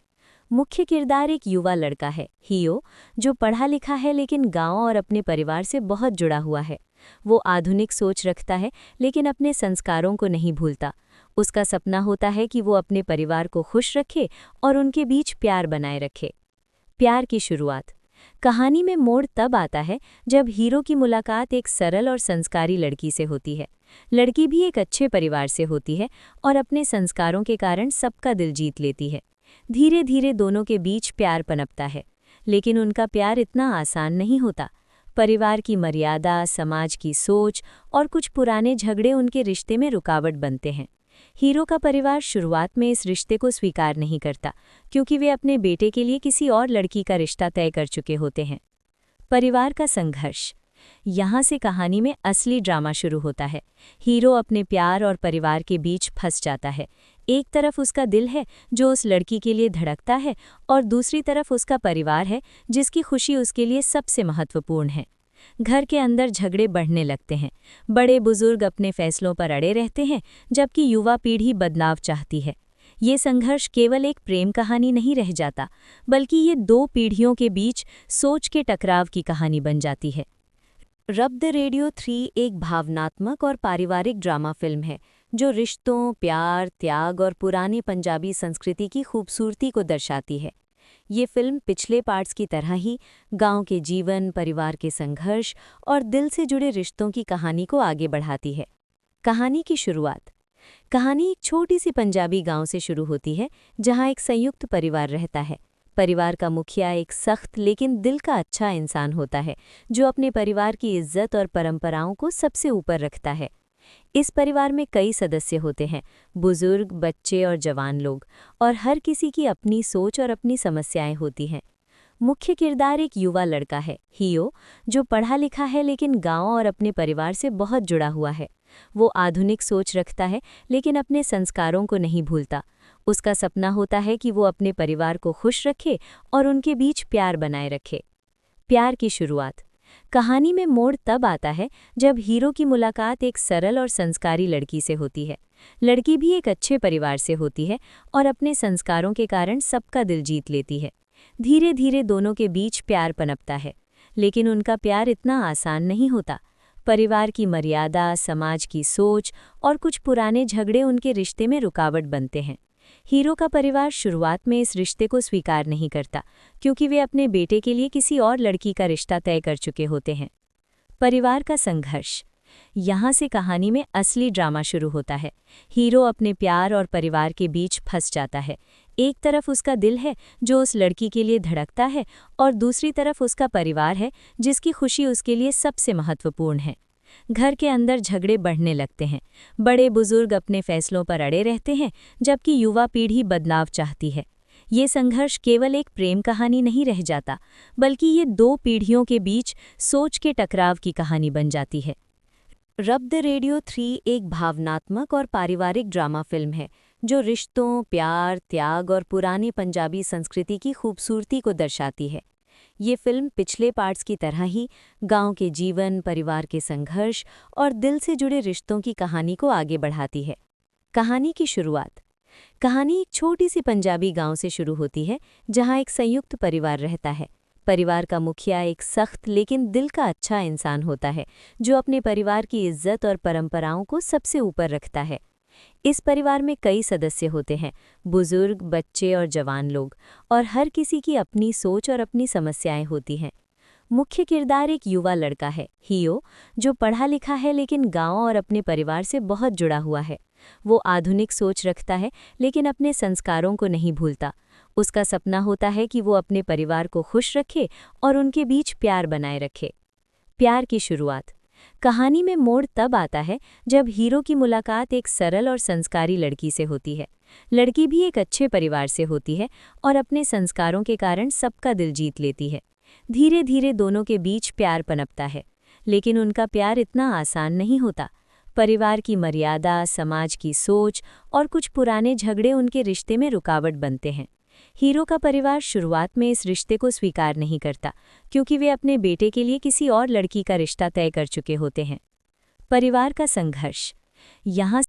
मुख्य किरदार एक युवा लड़का है, हियो, जो पढ़ा लिखा है लेकिन गांव और अपने परिवार से बहुत जुड़ा हुआ है। वो आधुनिक सोच रखता है लेकिन अपने संस्कारों को नहीं भूलता। उसका सपना होता है कि वो अपने परिवार को खुश रखे और उनके बीच प्यार बनाए रखे। प्यार की शुरुआत। कहानी में मोड़ तब आता है जब हीरो की मुलाकात एक सरल और संस्कारी लड़की से होती है। लड़की भी एक अच्छे परिवार से होती है और अपने संस्कारों के कारण सबका दिल जीत लेती है। धीरे धीरे दोनों के बीच प्यार पनपता है, लेकिन उनका प्यार इतना आसान नहीं होता। परिवार की मर्यादा, समाज की सोच और कुछ पुराने झगड़े उनके रिश्ते में रुकावट बनते हैं। हीरो का परिवार शुरुआत में इस रिश्ते को स्वीकार नहीं करता, क्योंकि वे अपने बेटे के लिए किसी और लड़की का रिश्ता तय कर चुके होते हैं। परिवार का संघर्ष। यहाँ से कहानी में असली ड्रामा शुरू होता है। हीरो अपने प्यार और परिवार के बीच फंस जाता है। एक तरफ उसका दिल है, जो उस लड़की के लिए धड़कता है, और दूसरी तरफ उसका परिवार है, जिसकी खुशी उसके लिए सबसे महत्वपूर्ण है। घर के अंदर झगड़े बढ़ने लगते हैं। बड़े बुजुर्ग अपने फैसलों पर अड़े रहते हैं, जबकि युवा पीढ़ी बदलाव चाहती है। ये संघर्ष केवल एक प्रेम कहानी नहीं रह जाता, बल्कि ये दो पीढ़ियों के बीच सोच के टकराव की कहानी बन जाती है। रब द रेडियो 3 एक भावनात्मक और पारिवारिक ड्रामा फिल्म है, जो रिश्तों, प्यार, त्याग और पुरानी पंजाबी संस्कृति की खूबसूरती को दर्शाती है। ये फिल्म पिछले पार्ट्स की तरह ही गांव के जीवन, परिवार के संघर्ष और दिल से जुड़े रिश्तों की कहानी को आगे बढ़ाती है। कहानी की शुरुआत। कहानी एक छोटी सी पंजाबी गांव से शुरू होती है, जहां एक संयुक्त परिवार रहता है। परिवार का मुखिया एक सख्त लेकिन दिल का अच्छा इंसान होता है, जो अपने परिवार की इज्जत और परंपराओं को सबसे ऊपर रखता है। इस परिवार में कई सदस्य होते हैं, बुजुर्ग, बच्चे और जवान लोग, और हर किसी की अपनी सोच और अपनी समस्याएं होती हैं। मुख्य किरदार एक युवा लड़का है, हियो, जो पढ़ा लिखा है लेकिन गांव और अपने परिवार से बहुत जुड़ा हुआ है। वो आधुनिक सोच रखता है लेकिन अपने संस्कारों को नहीं भूलता। उसका सपना होता है कि वो अपने परिवार को खुश रखे और उनके बीच प्यार बनाए रखे। प्यार की शुरुआत। कहानी में मोड़ तब आता है जब हीरो की मुलाकात एक सरल और संस्कारी लड़की से होती है। लड़की भी एक अच्छे परिवार से होती है और अपने संस्कारों के कारण सबका दिल जीत लेती है। धीरे धीरे दोनों के बीच प्यार पनपता है, लेकिन उनका प्यार इतना आसान नहीं होता। परिवार की मर्यादा, समाज की सोच और कुछ पुराने झगड़े उनके रिश्ते में रुकावट बनते हैं। हीरो का परिवार शुरुआत में इस रिश्ते को स्वीकार नहीं करता, क्योंकि वे अपने बेटे के लिए किसी और लड़की का रिश्ता तय कर चुके होते हैं। परिवार का संघर्ष, यहाँ से कहानी में असली ड्रामा शुरू होता है। हीरो अपने प्यार और परिवार के बीच फंस जाता है। एक तरफ उसका दिल है जो उस लड़की के लिए धड़कता है, और दूसरी तरफ उसका परिवार है जिसकी खुशी उसके लिए सबसे महत्वपूर्ण है। घर के अंदर झगड़े बढ़ने लगते हैं। बड़े बुजुर्ग अपने फैसलों पर अड़े रहते हैं, जबकि युवा पीढ़ी बदलाव चाहती है। ये संघर्ष केवल एक प्रेम कहानी नहीं रह जाता, बल्कि ये दो पीढ़ियों के बीच सोच के टकराव की कहानी बन जाती है। रब द रेडियो 3 एक भावनात्मक और पारिवारिक ड्रामा फिल्म है जो रिश्तों, प्यार, त्याग और पुरानी पंजाबी संस्कृति की खूबसूरती को दर्शाती है। ये फिल्म पिछले पार्ट्स की तरह ही गांव के जीवन, परिवार के संघर्ष और दिल से जुड़े रिश्तों की कहानी को आगे बढ़ाती है। कहानी की शुरुआत। कहानी एक छोटी सी पंजाबी गांव से शुरू होती है, जहां एक संयुक्त परिवार रहता है। परिवार का मुखिया एक सख्त लेकिन दिल का अच्छा इंसान होता है, जो अपने परिवार की इज्जत और परंपराओं को सबसे ऊपर रखता है। इस परिवार में कई सदस्य होते हैं, बुजुर्ग, बच्चे और जवान लोग, और हर किसी की अपनी सोच और अपनी समस्याएं होती हैं। मुख्य किरदार एक युवा लड़का है, हियो, जो पढ़ा लिखा है लेकिन गांव और अपने परिवार से बहुत जुड़ा हुआ है। वो आधुनिक सोच रखता है, लेकिन अपने संस्कारों को नहीं भूलता। उसका सपना होता है कि वो अपने परिवार को खुश रखे और उनके बीच प्यार बनाए रखे। प्यार की शुरुआत। कहानी में मोड़ तब आता है जब हीरो की मुलाकात एक सरल और संस्कारी लड़की से होती है। लड़की भी एक अच्छे परिवार से होती है और अपने संस्कारों के कारण सबका दिल जीत लेती है। धीरे धीरे दोनों के बीच प्यार पनपता है, लेकिन उनका प्यार इतना आसान नहीं होता। परिवार की मर्यादा, समाज की सोच और कुछ पुराने झगड़े उनके रिश्ते में रुकावट बनते हैं। हीरो का परिवार शुरुआत में इस रिश्ते को स्वीकार नहीं करता, क्योंकि वे अपने बेटे के लिए किसी और लड़की का रिश्ता तय कर चुके होते हैं। परिवार का संघर्ष। यहाँ